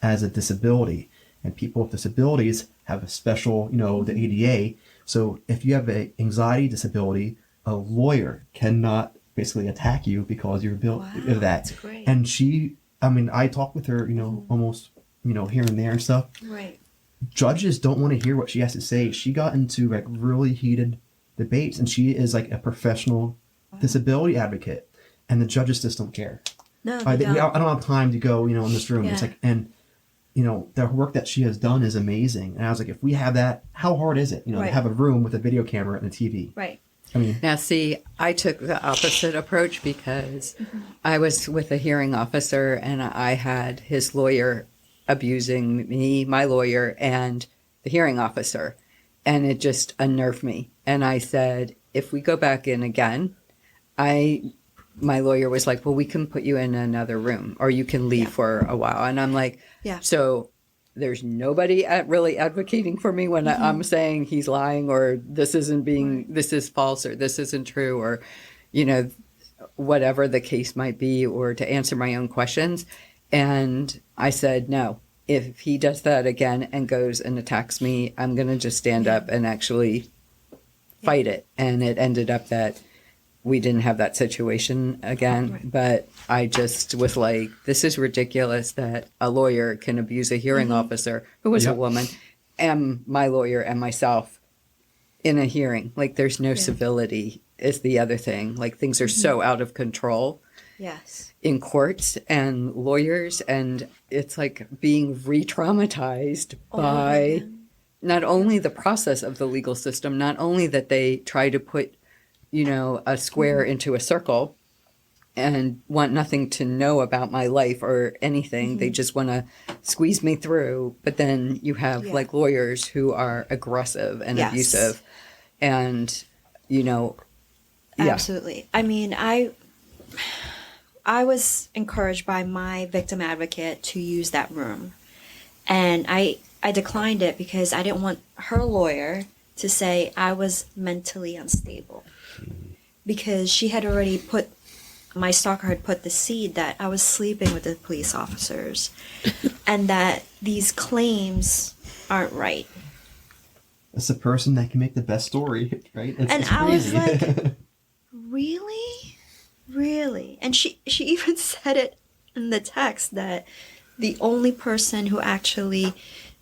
as a disability. And people with disabilities have a special, the ADA. So if you have an anxiety disability, a lawyer cannot basically attack you because you're built of that. That's great. And I talk with her, almost, here and there and stuff. Right. Judges don't want to hear what she has to say. She got into really heated debates, and she is like a professional disability advocate, and the judges just don't care. No, I they don't. don't have time to go, in this room. It's the work that she has done is amazing. And I was like, if we have that, how hard is it, to have a room with a video camera and a TV? Right. Now, see, I took the opposite approach because I was with a hearing officer and I had his lawyer abusing me, my lawyer, and the hearing officer. And it just unnerved me. And I said, if we go back in again, my lawyer was like, well, we can put you in another room or you can leave for a while. And I'm like, so there's nobody really advocating for me when I'm saying he's lying or this is false or this isn't true or, whatever the case might be, or to answer my own questions. And I said, no, if he does that again and goes and attacks me, I'm going to just stand up and actually fight it. And it ended up that we didn't have that situation again, but I just was like, this is ridiculous that a lawyer can abuse a hearing officer who was a woman and my lawyer and myself in a hearing. Like, there's no civility is the other thing. Like, things are so out of control in courts and lawyers, and it's like being re-traumatized by not only the process of the legal system, not only that they try to put a square into a circle and want nothing to know about my life or anything. They just want to squeeze me through. But then you have like lawyers who are aggressive and abusive and, Absolutely. I mean, I was encouraged by my victim advocate to use that room. And I declined it because I didn't want her lawyer to say I was mentally unstable. Because she had already my stalker had put the seed that I was sleeping with the police officers and that these claims aren't right. It's the person that can make the best story, right? It's I was like, really? Really? And she even said it in the text that the only person who actually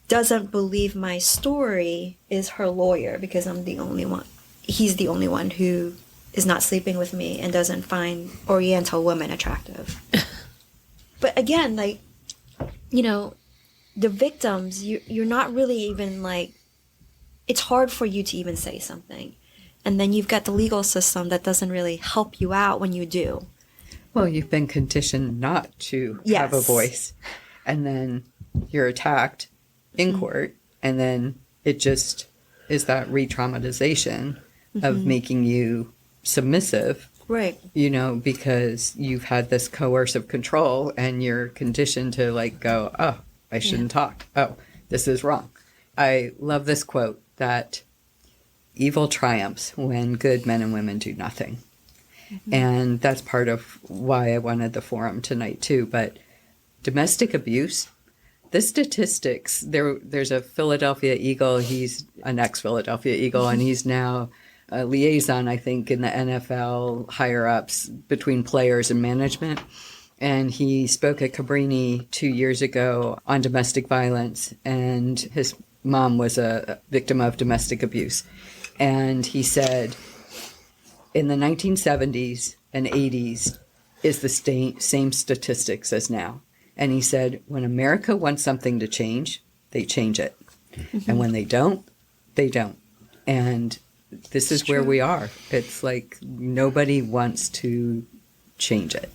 doesn't believe my story is her lawyer because I'm the only one. He's the only one who is not sleeping with me and doesn't find Oriental women attractive. But again, like, the victims, you're not really even like, it's hard for you to even say something. And then you've got the legal system that doesn't really help you out when you do. Well, you've been conditioned not to have a voice. And then you're attacked in court. And then it just is that re-traumatization of making you submissive, right? Because you've had this coercive control and you're conditioned to like go, oh, I shouldn't talk. Oh, this is wrong. I love this quote that evil triumphs when good men and women do nothing. And that's part of why I wanted the forum tonight too. But domestic abuse, the statistics, there's a Philadelphia Eagle. He's an ex-Philadelphia Eagle and he's now a liaison, I think, in the NFL higher-ups between players and management. And he spoke at Cabrini 2 years ago on domestic violence, and his mom was a victim of domestic abuse. And he said, in the 1970s and 80s is the same statistics as now. And he said, when America wants something to change, they change it. And when they don't, they don't. And this is where we are. It's like nobody wants to change it.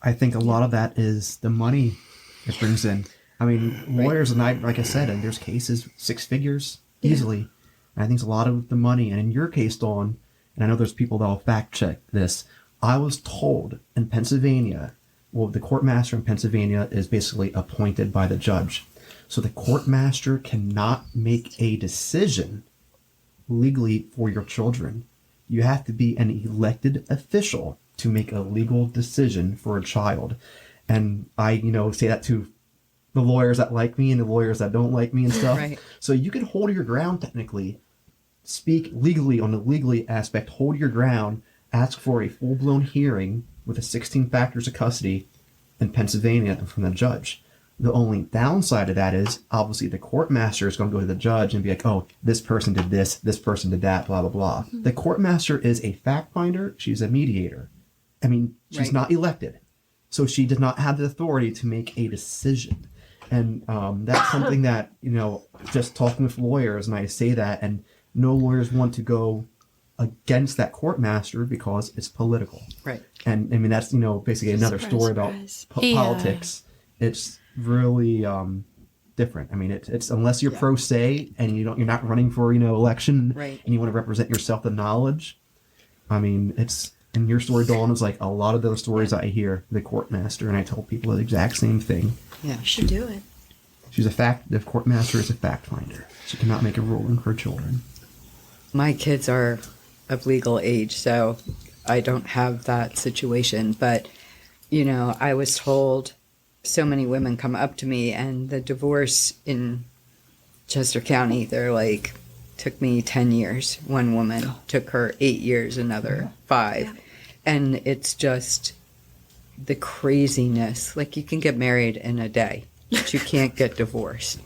I think a lot of that is the money it brings in. I mean, lawyers and like I said, and there's cases 6 figures easily. And I think it's a lot of the money. And in your case, Dawn, and I know there's people that will fact check this, I was told in Pennsylvania, well, the court master in Pennsylvania is basically appointed by the judge. So the court master cannot make a decision legally for your children. You have to be an elected official to make a legal decision for a child. And I, say that to the lawyers that like me and the lawyers that don't like me and stuff. Right. So you can hold your ground technically, speak legally on the legally aspect, hold your ground, ask for a full-blown hearing with the 16 factors of custody in Pennsylvania from the judge. The only downside of that is, obviously, the court master is going to go to the judge and be like, oh, this person did this person did that, blah, blah, blah. Mm-hmm. The court master is a fact finder. She's a mediator. I mean, she's not elected. So she does not have the authority to make a decision. And that's something that, just talking with lawyers, and I say that, and no lawyers want to go against that court master because it's political. Right. And I mean, that's, basically another story about politics. It's really different. I mean, it's unless you're pro se and you're not running for, election, right, and you want to represent yourself the knowledge. I mean, it's, and your story, Dawn, is like a lot of those stories I hear, the court master, and I tell people the exact same thing. Yeah. You should do it. The court master is a fact finder. She cannot make a ruling for children. My kids are of legal age, so I don't have that situation. But, I was told so many women come up to me, and the divorce in Chester County, they're like, took me 10 years. One woman took her 8 years, another 5. Yeah. And it's just the craziness. Like, you can get married in a day, but you can't get divorced,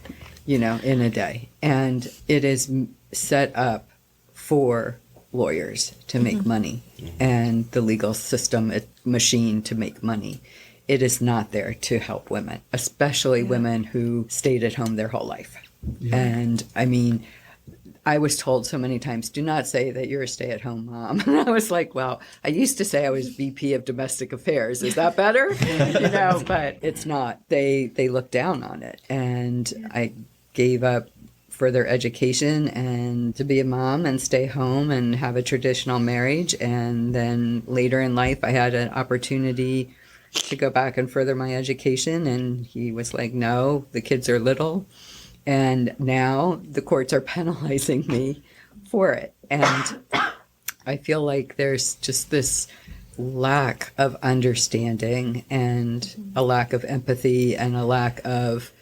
in a day. And it is set up for lawyers to make money and the legal system machine to make money. It is not there to help women, especially women who stayed at home their whole life. Yeah. And I mean, I was told so many times, do not say that you're a stay-at-home mom. And I was like, well, I used to say I was VP of Domestic Affairs. Is that better? But it's not. They look down on it. And I gave up further education and to be a mom and stay home and have a traditional marriage. And then later in life, I had an opportunity to go back and further my education. And he was like, no, the kids are little. And now the courts are penalizing me for it. And I feel like there's just this lack of understanding and a lack of empathy and a lack of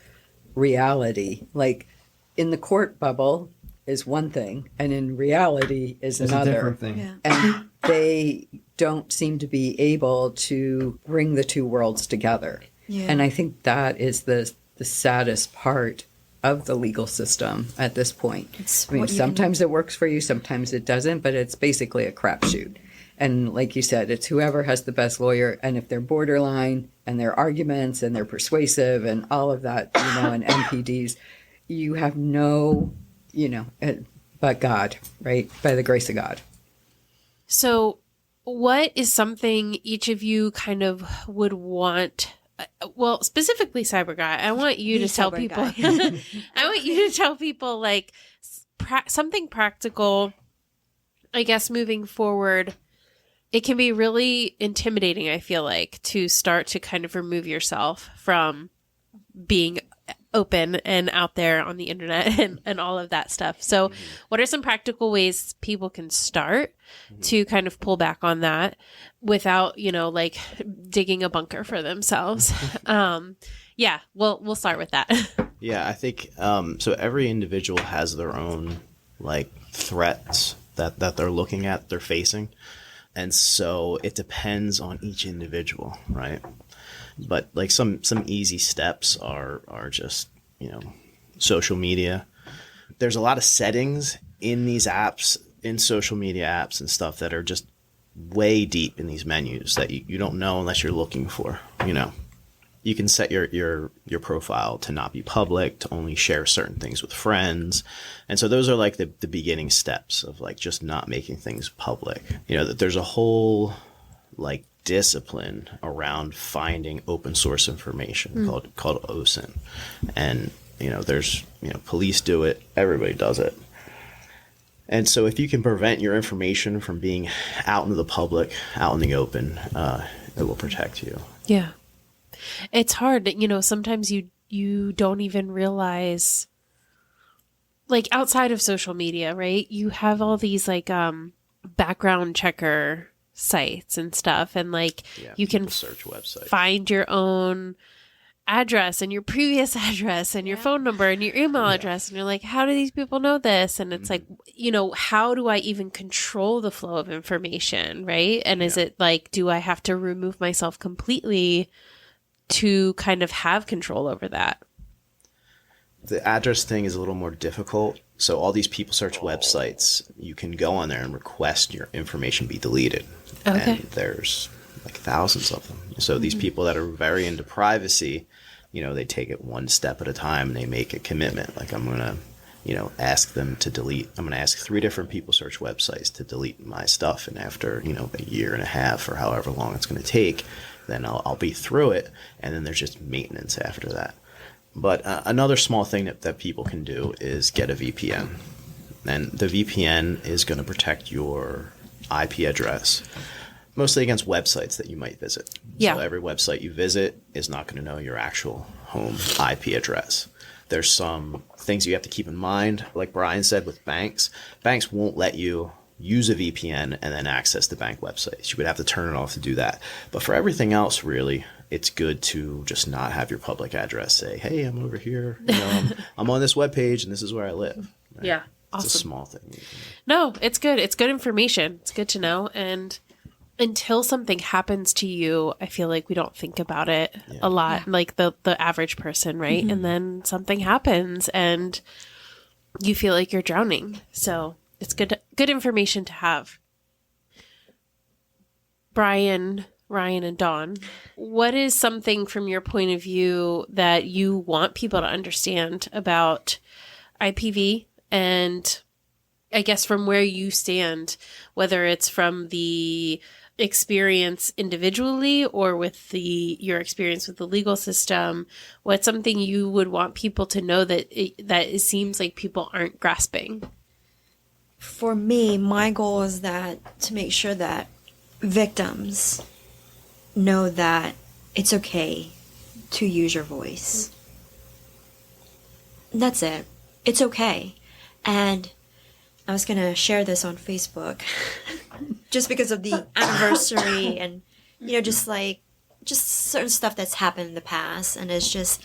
reality. Like, in the court bubble is one thing, and in reality is another. A different thing. Yeah. And they don't seem to be able to bring the two worlds together. Yeah. And I think that is the saddest part of the legal system at this point. I mean, sometimes it works for you, sometimes it doesn't, but it's basically a crapshoot. And like you said, it's whoever has the best lawyer, and if they're borderline and their arguments and they're persuasive and all of that, and MPDs, you have no, but God, right? By the grace of God. So what is something each of you kind of would want? Well, specifically Cyber Guy, I want you to tell people, I want you to tell people like something practical, I guess, moving forward. It can be really intimidating, I feel like, to start to kind of remove yourself from being open and out there on the internet and all of that stuff. So what are some practical ways people can start to kind of pull back on that without, like digging a bunker for themselves? We'll start with that. Yeah, I think so every individual has their own like threats that they're looking at, they're facing. And so it depends on each individual, right? But like some easy steps are just, social media. There's a lot of settings in these apps, in social media apps and stuff that are just way deep in these menus that you don't know unless you're looking for, You can set your profile to not be public, to only share certain things with friends. And so those are like the beginning steps of like just not making things public. That there's a whole like discipline around finding open source information called OSINT. And, there's, police do it, everybody does it. And so if you can prevent your information from being out into the public, out in the open, it will protect you. Yeah. It's hard, sometimes you don't even realize, like outside of social media, right? You have all these like background checker sites and stuff, and like you can search websites, find your own address and your previous address and your phone number and your email address, and you're like, how do these people know this? And it's like, how do I even control the flow of information, right? And is it like, do I have to remove myself completely to kind of have control over that? The address thing is a little more difficult. So all these people search websites. You can go on there and request your information be deleted. Okay. And there's like thousands of them. So these people that are very into privacy, they take it one step at a time and they make a commitment. Like, I'm going to, ask them to delete. I'm going to ask 3 different people search websites to delete my stuff. And after, a year and a half or however long it's going to take, then I'll be through it. And then there's just maintenance after that. But another small thing that people can do is get a VPN. And the VPN is going to protect your IP address, mostly against websites that you might visit. Yeah. So every website you visit is not going to know your actual home IP address. There's some things you have to keep in mind. Like Brian said with banks won't let you use a VPN and then access the bank websites. You would have to turn it off to do that. But for everything else, really, it's good to just not have your public address say, hey, I'm over here. I'm on this webpage and this is where I live. Right? Yeah. It's Awesome. a small thing. No, it's good. It's good information. It's good to know. And until something happens to you, I feel like we don't think about it a lot, like the average person, right? And then something happens and you feel like you're drowning. So it's good information to have. Brian, Ryan, and Dawn, what is something from your point of view that you want people to understand about IPV? And I guess from where you stand, whether it's from the experience individually or with your experience with the legal system, what's something you would want people to know that it seems like people aren't grasping? For me, my goal is to make sure that victims know that it's okay to use your voice. That's it. It's okay. And I was going to share this on Facebook just because of the anniversary and, just certain stuff that's happened in the past. And it's just,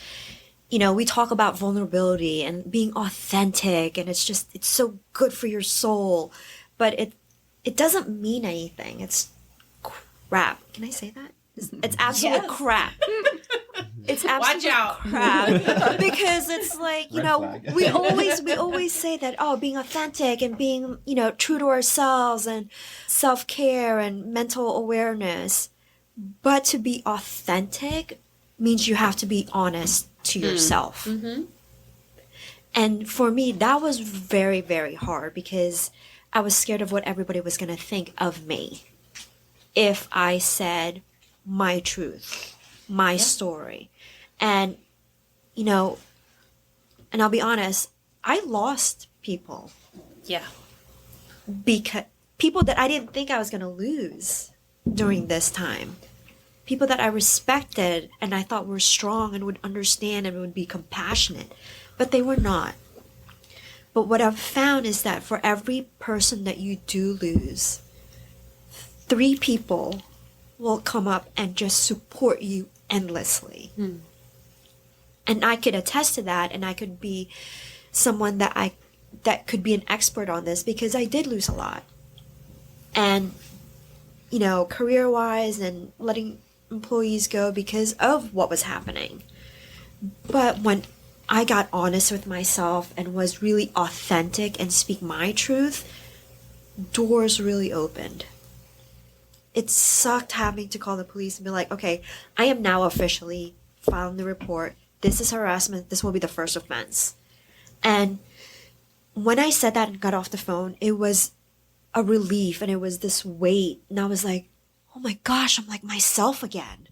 we talk about vulnerability and being authentic, and it's so good for your soul. But it doesn't mean anything. It's crap. Can I say that? It's absolute crap. It's absolute crap. Because it's like, we always say that, being authentic and being, true to ourselves and self-care and mental awareness. But to be authentic means you have to be honest to yourself. Mm-hmm. And for me, that was very, very hard because I was scared of what everybody was going to think of me if I said my truth, my story. And, and I'll be honest, I lost people. Yeah. Because people that I didn't think I was going to lose during this time. People that I respected and I thought were strong and would understand and would be compassionate. But they were not. But what I've found is that for every person that you do lose, 3 people will come up and just support you endlessly. And I could attest to that, and I could be someone that could be an expert on this because I did lose a lot. And, career-wise and letting employees go because of what was happening. But when I got honest with myself and was really authentic and speak my truth, doors really opened. It sucked having to call the police and be like, okay, I am now officially filing the report. This is harassment. This will be the first offense. And when I said that and got off the phone, it was a relief and it was this weight. And I was like, oh my gosh, I'm like myself again.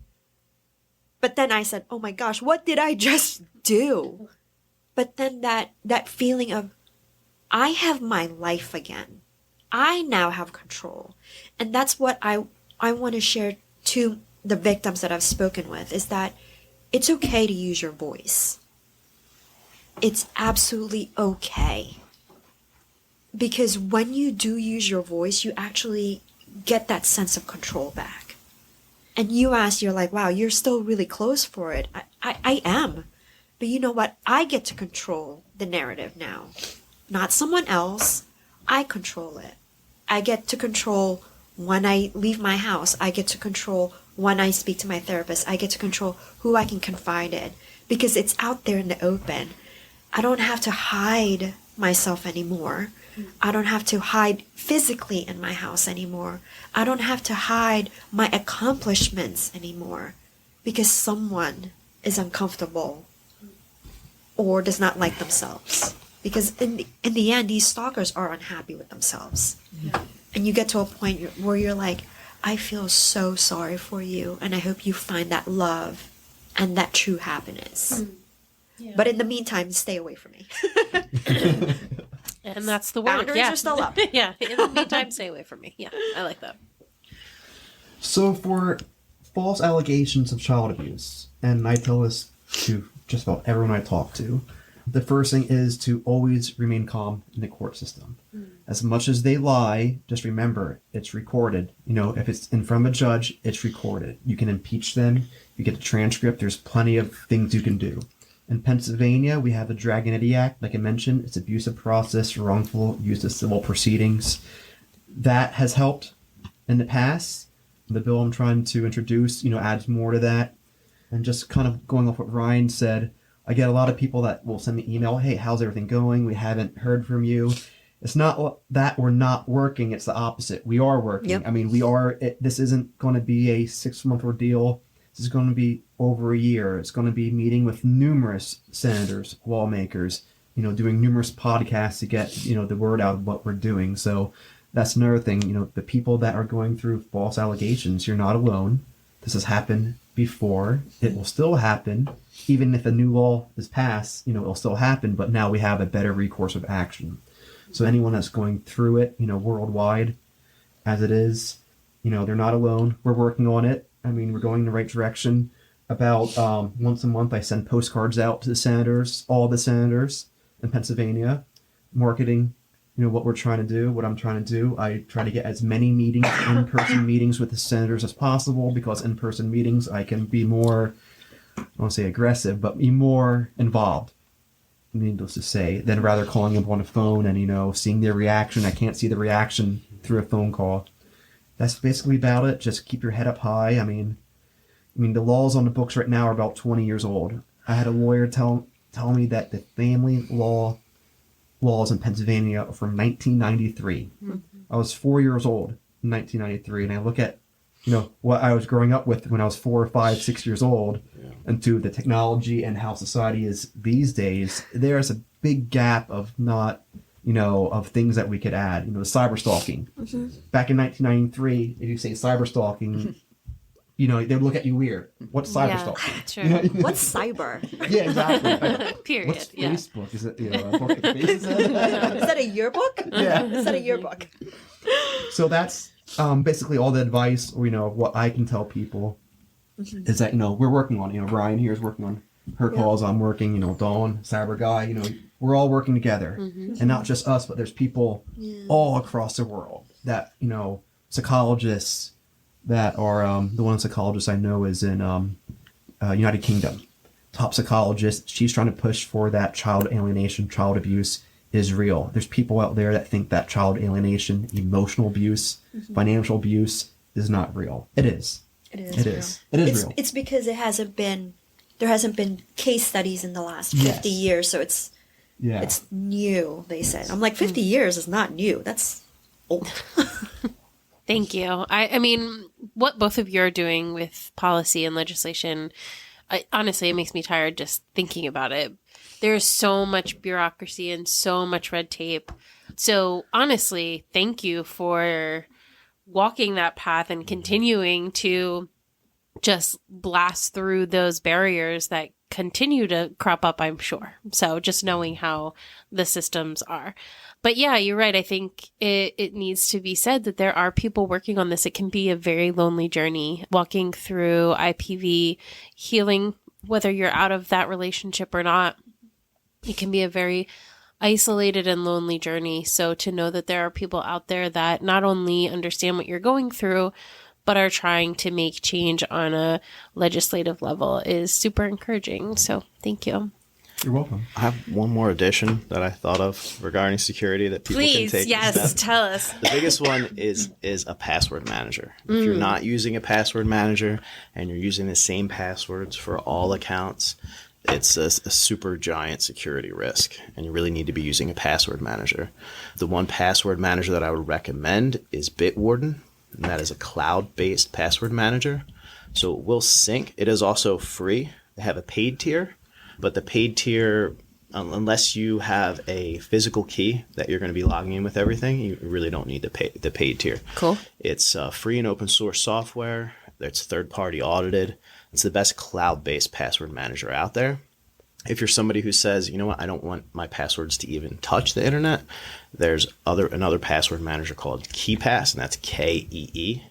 But then I said, oh my gosh, what did I just do? But then that feeling of, I have my life again. I now have control. And that's what I want to share to the victims that I've spoken with, is that it's okay to use your voice. It's absolutely okay. Because when you do use your voice, you actually get that sense of control back. And you're like, wow, you're still really close for it. I am. But you know what? I get to control the narrative now. Not someone else. I control it. I get to control when I leave my house. I get to control when I speak to my therapist. I get to control who I can confide in. Because it's out there in the open. I don't have to hide myself anymore. I don't have to hide physically in my house anymore. I don't have to hide my accomplishments anymore because someone is uncomfortable or does not like themselves. Because in the end, these stalkers are unhappy with themselves. And you get to a point where you're like, I feel so sorry for you, and I hope you find that love and that true happiness. But in the meantime, stay away from me. And that's the word. Boundaries are still up. Yeah. In the meantime, stay away from me. Yeah. I like that. So for false allegations of child abuse, and I tell this to just about everyone I talk to, the first thing is to always remain calm in the court system. As much as they lie, just remember, it's recorded. You know, if it's in front of a judge, it's recorded. You can impeach them. You get the transcript. There's plenty of things you can do. In Pennsylvania, we have the Dragonetti Act. Like I mentioned, it's abusive process, wrongful use of civil proceedings. That has helped in the past. The bill I'm trying to introduce, adds more to that. And just kind of going off what Ryan said, I get a lot of people that will send me email, hey, how's everything going? We haven't heard from you. It's not that we're not working. It's the opposite. We are working. Yep. I mean, this isn't going to be a 6-month ordeal. This is going to be over a year. It's going to be meeting with numerous senators, lawmakers, doing numerous podcasts to get, the word out of what we're doing. So that's another thing, the people that are going through false allegations, you're not alone. This has happened before. It will still happen. Even if a new law is passed, it'll still happen, but now we have a better recourse of action. So anyone that's going through it, worldwide, as it is, they're not alone. We're working on it. I mean, we're going in the right direction. About once a month, I send postcards out to the senators, all the senators in Pennsylvania, marketing, what we're trying to do, what I'm trying to do. I try to get as many meetings, in-person meetings with the senators as possible, because in-person meetings, I can be more, I don't want to say aggressive, but be more involved, needless to say, than rather calling them on the phone and, seeing their reaction. I can't see the reaction through a phone call. That's basically about it. Just keep your head up high. I mean, the laws on the books right now are about 20 years old. I had a lawyer tell me that the family laws in Pennsylvania are from 1993. I was 4 years old in 1993, and I look at, what I was growing up with when I was 4 or 5, 6 years old, and to the technology and how society is these days. There's a big gap of not, of things that we could add. The cyber stalking. Back in 1993, if you say cyber stalking, they would look at you weird. What's cyber stalking? True. What's cyber? Yeah, exactly. Period. What's Yeah. Facebook? Is it a book at faces? Is that a yearbook? Yeah. Is that a yearbook? So that's basically all the advice, or what I can tell people is that we're working on. Ryan here is working on her calls. I'm working. Dawn, cyber guy. We're all working together, and not just us, but there's people all across the world that psychologists that are the one psychologist I know is in United Kingdom, top psychologist. She's trying to push for that child alienation, child abuse is real. There's people out there that think that child alienation, emotional abuse, financial abuse is not real. It is. It is. It is. It is real. It's because there hasn't been case studies in the last 50 years, so it's new, they said. I'm like, 50 years is not new. That's old. Thank you. I mean, what both of you are doing with policy and legislation, honestly, it makes me tired just thinking about it. There's so much bureaucracy and so much red tape. So honestly, thank you for walking that path and continuing to just blast through those barriers that continue to crop up, I'm sure. So just knowing how the systems are. But yeah, you're right. I think it needs to be said that there are people working on this. It can be a very lonely journey walking through IPV healing, whether you're out of that relationship or not. It can be a very isolated and lonely journey. So to know that there are people out there that not only understand what you're going through, but are trying to make change on a legislative level is super encouraging. So thank you. You're welcome. I have one more addition that I thought of regarding security that people Please, can take. yes, tell us. The biggest one is a password manager. If you're not using a password manager and you're using the same passwords for all accounts, it's a super giant security risk, and you really need to be using a password manager. The one password manager that I would recommend is Bitwarden, and that is a cloud-based password manager. So it will sync. It is also free. They have a paid tier, but the paid tier unless you have a physical key that you're going to be logging in with everything, you really don't need the paid tier. Cool. It's free and open source software. It's third-party audited. It's the best cloud-based password manager out there. If you're somebody who says, you know what, I don't want my passwords to even touch the internet, there's another password manager called KeePass, and that's KEE.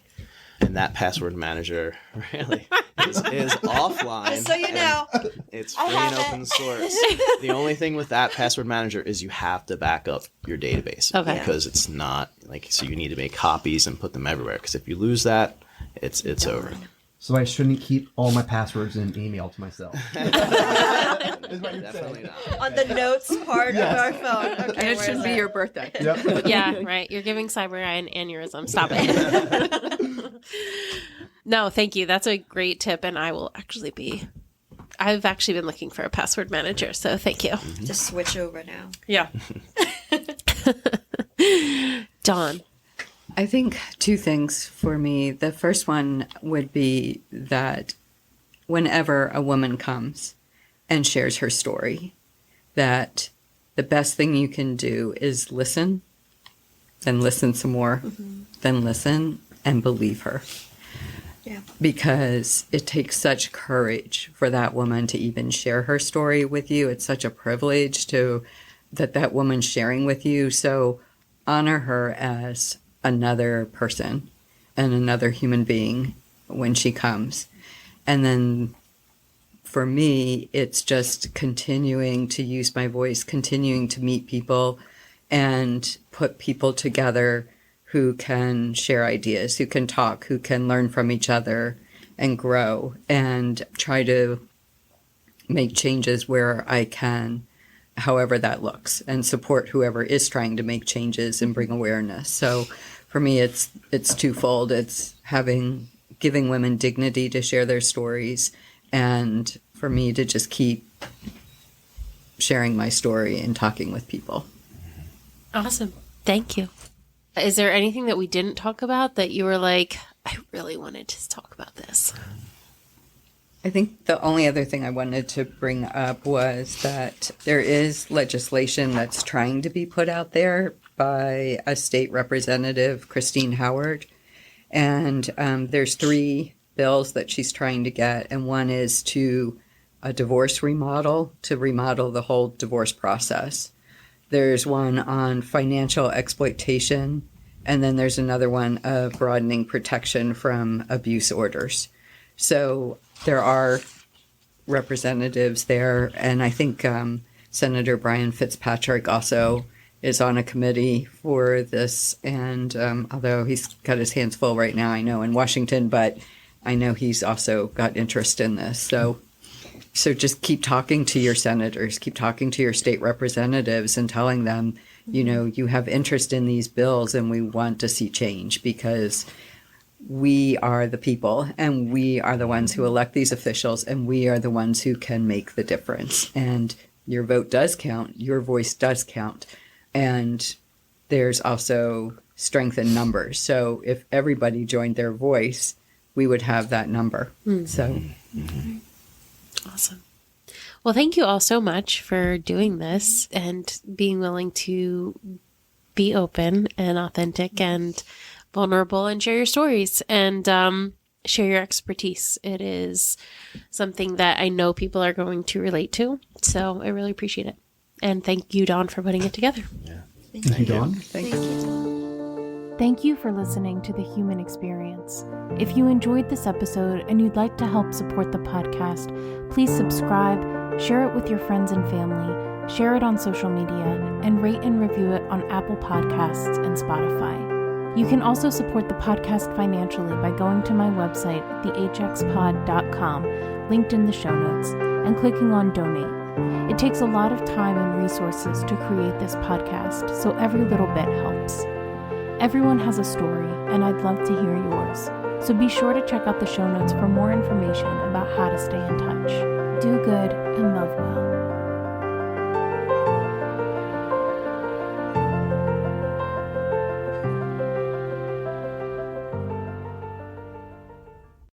And that password manager really is offline. Just so you know. It's free and open source. The only thing with that password manager is you have to back up your database. Okay. Because it's not so you need to make copies and put them everywhere. Because if you lose that, it's over. So I shouldn't keep all my passwords in email to myself. Definitely not. On the notes part of our phone. Okay, And it shouldn't be your birthday. Yep. Yeah, right. You're giving Cyber Ryan an aneurysm. Stop it. No, thank you. That's a great tip, and I've actually been looking for a password manager, so thank you. Just switch over now. Yeah. Dawn. I think two things for me. The first one would be that whenever a woman comes and shares her story, that the best thing you can do is listen, then listen some more, then listen and believe her. Yeah. Because it takes such courage for that woman to even share her story with you. It's such a privilege that woman's sharing with you. So honor her as another person and another human being when she comes. And then for me, it's just continuing to use my voice, continuing to meet people and put people together who can share ideas, who can talk, who can learn from each other and grow, and try to make changes where I can, however that looks, and support whoever is trying to make changes and bring awareness. So for me, it's twofold. It's giving women dignity to share their stories, and for me to just keep sharing my story and talking with people. Awesome. Thank you. Is there anything that we didn't talk about that you were like, I really wanted to talk about this? I think the only other thing I wanted to bring up was that there is legislation that's trying to be put out there by a state representative, Christine Howard. And there's 3 bills that she's trying to get. And one is to a divorce remodel, to remodel the whole divorce process. There's one on financial exploitation. And then there's another one of broadening protection from abuse orders. So there are representatives there. And I think Senator Brian Fitzpatrick also is on a committee for this. And although he's got his hands full right now, I know, in Washington, but I know he's also got interest in this. So just keep talking to your senators, keep talking to your state representatives and telling them, you know, you have interest in these bills and we want to see change because we are the people and we are the ones who elect these officials and we are the ones who can make the difference. And your vote does count. Your voice does count. And there's also strength in numbers. So if everybody joined their voice, we would have that number. So. Awesome. Well, thank you all so much for doing this and being willing to be open and authentic and vulnerable and share your stories and share your expertise. It is something that I know people are going to relate to. So I really appreciate it. And thank you, Dawn, for putting it together. Yeah. Thank you, Dawn. Thank you. Thank you for listening to The Human Experience. If you enjoyed this episode and you'd like to help support the podcast, please subscribe, share it with your friends and family, share it on social media, and rate and review it on Apple Podcasts and Spotify. You can also support the podcast financially by going to my website, thehxpod.com, linked in the show notes, and clicking on Donate. It takes a lot of time and resources to create this podcast, so every little bit helps. Everyone has a story, and I'd love to hear yours. So be sure to check out the show notes for more information about how to stay in touch. Do good and love well.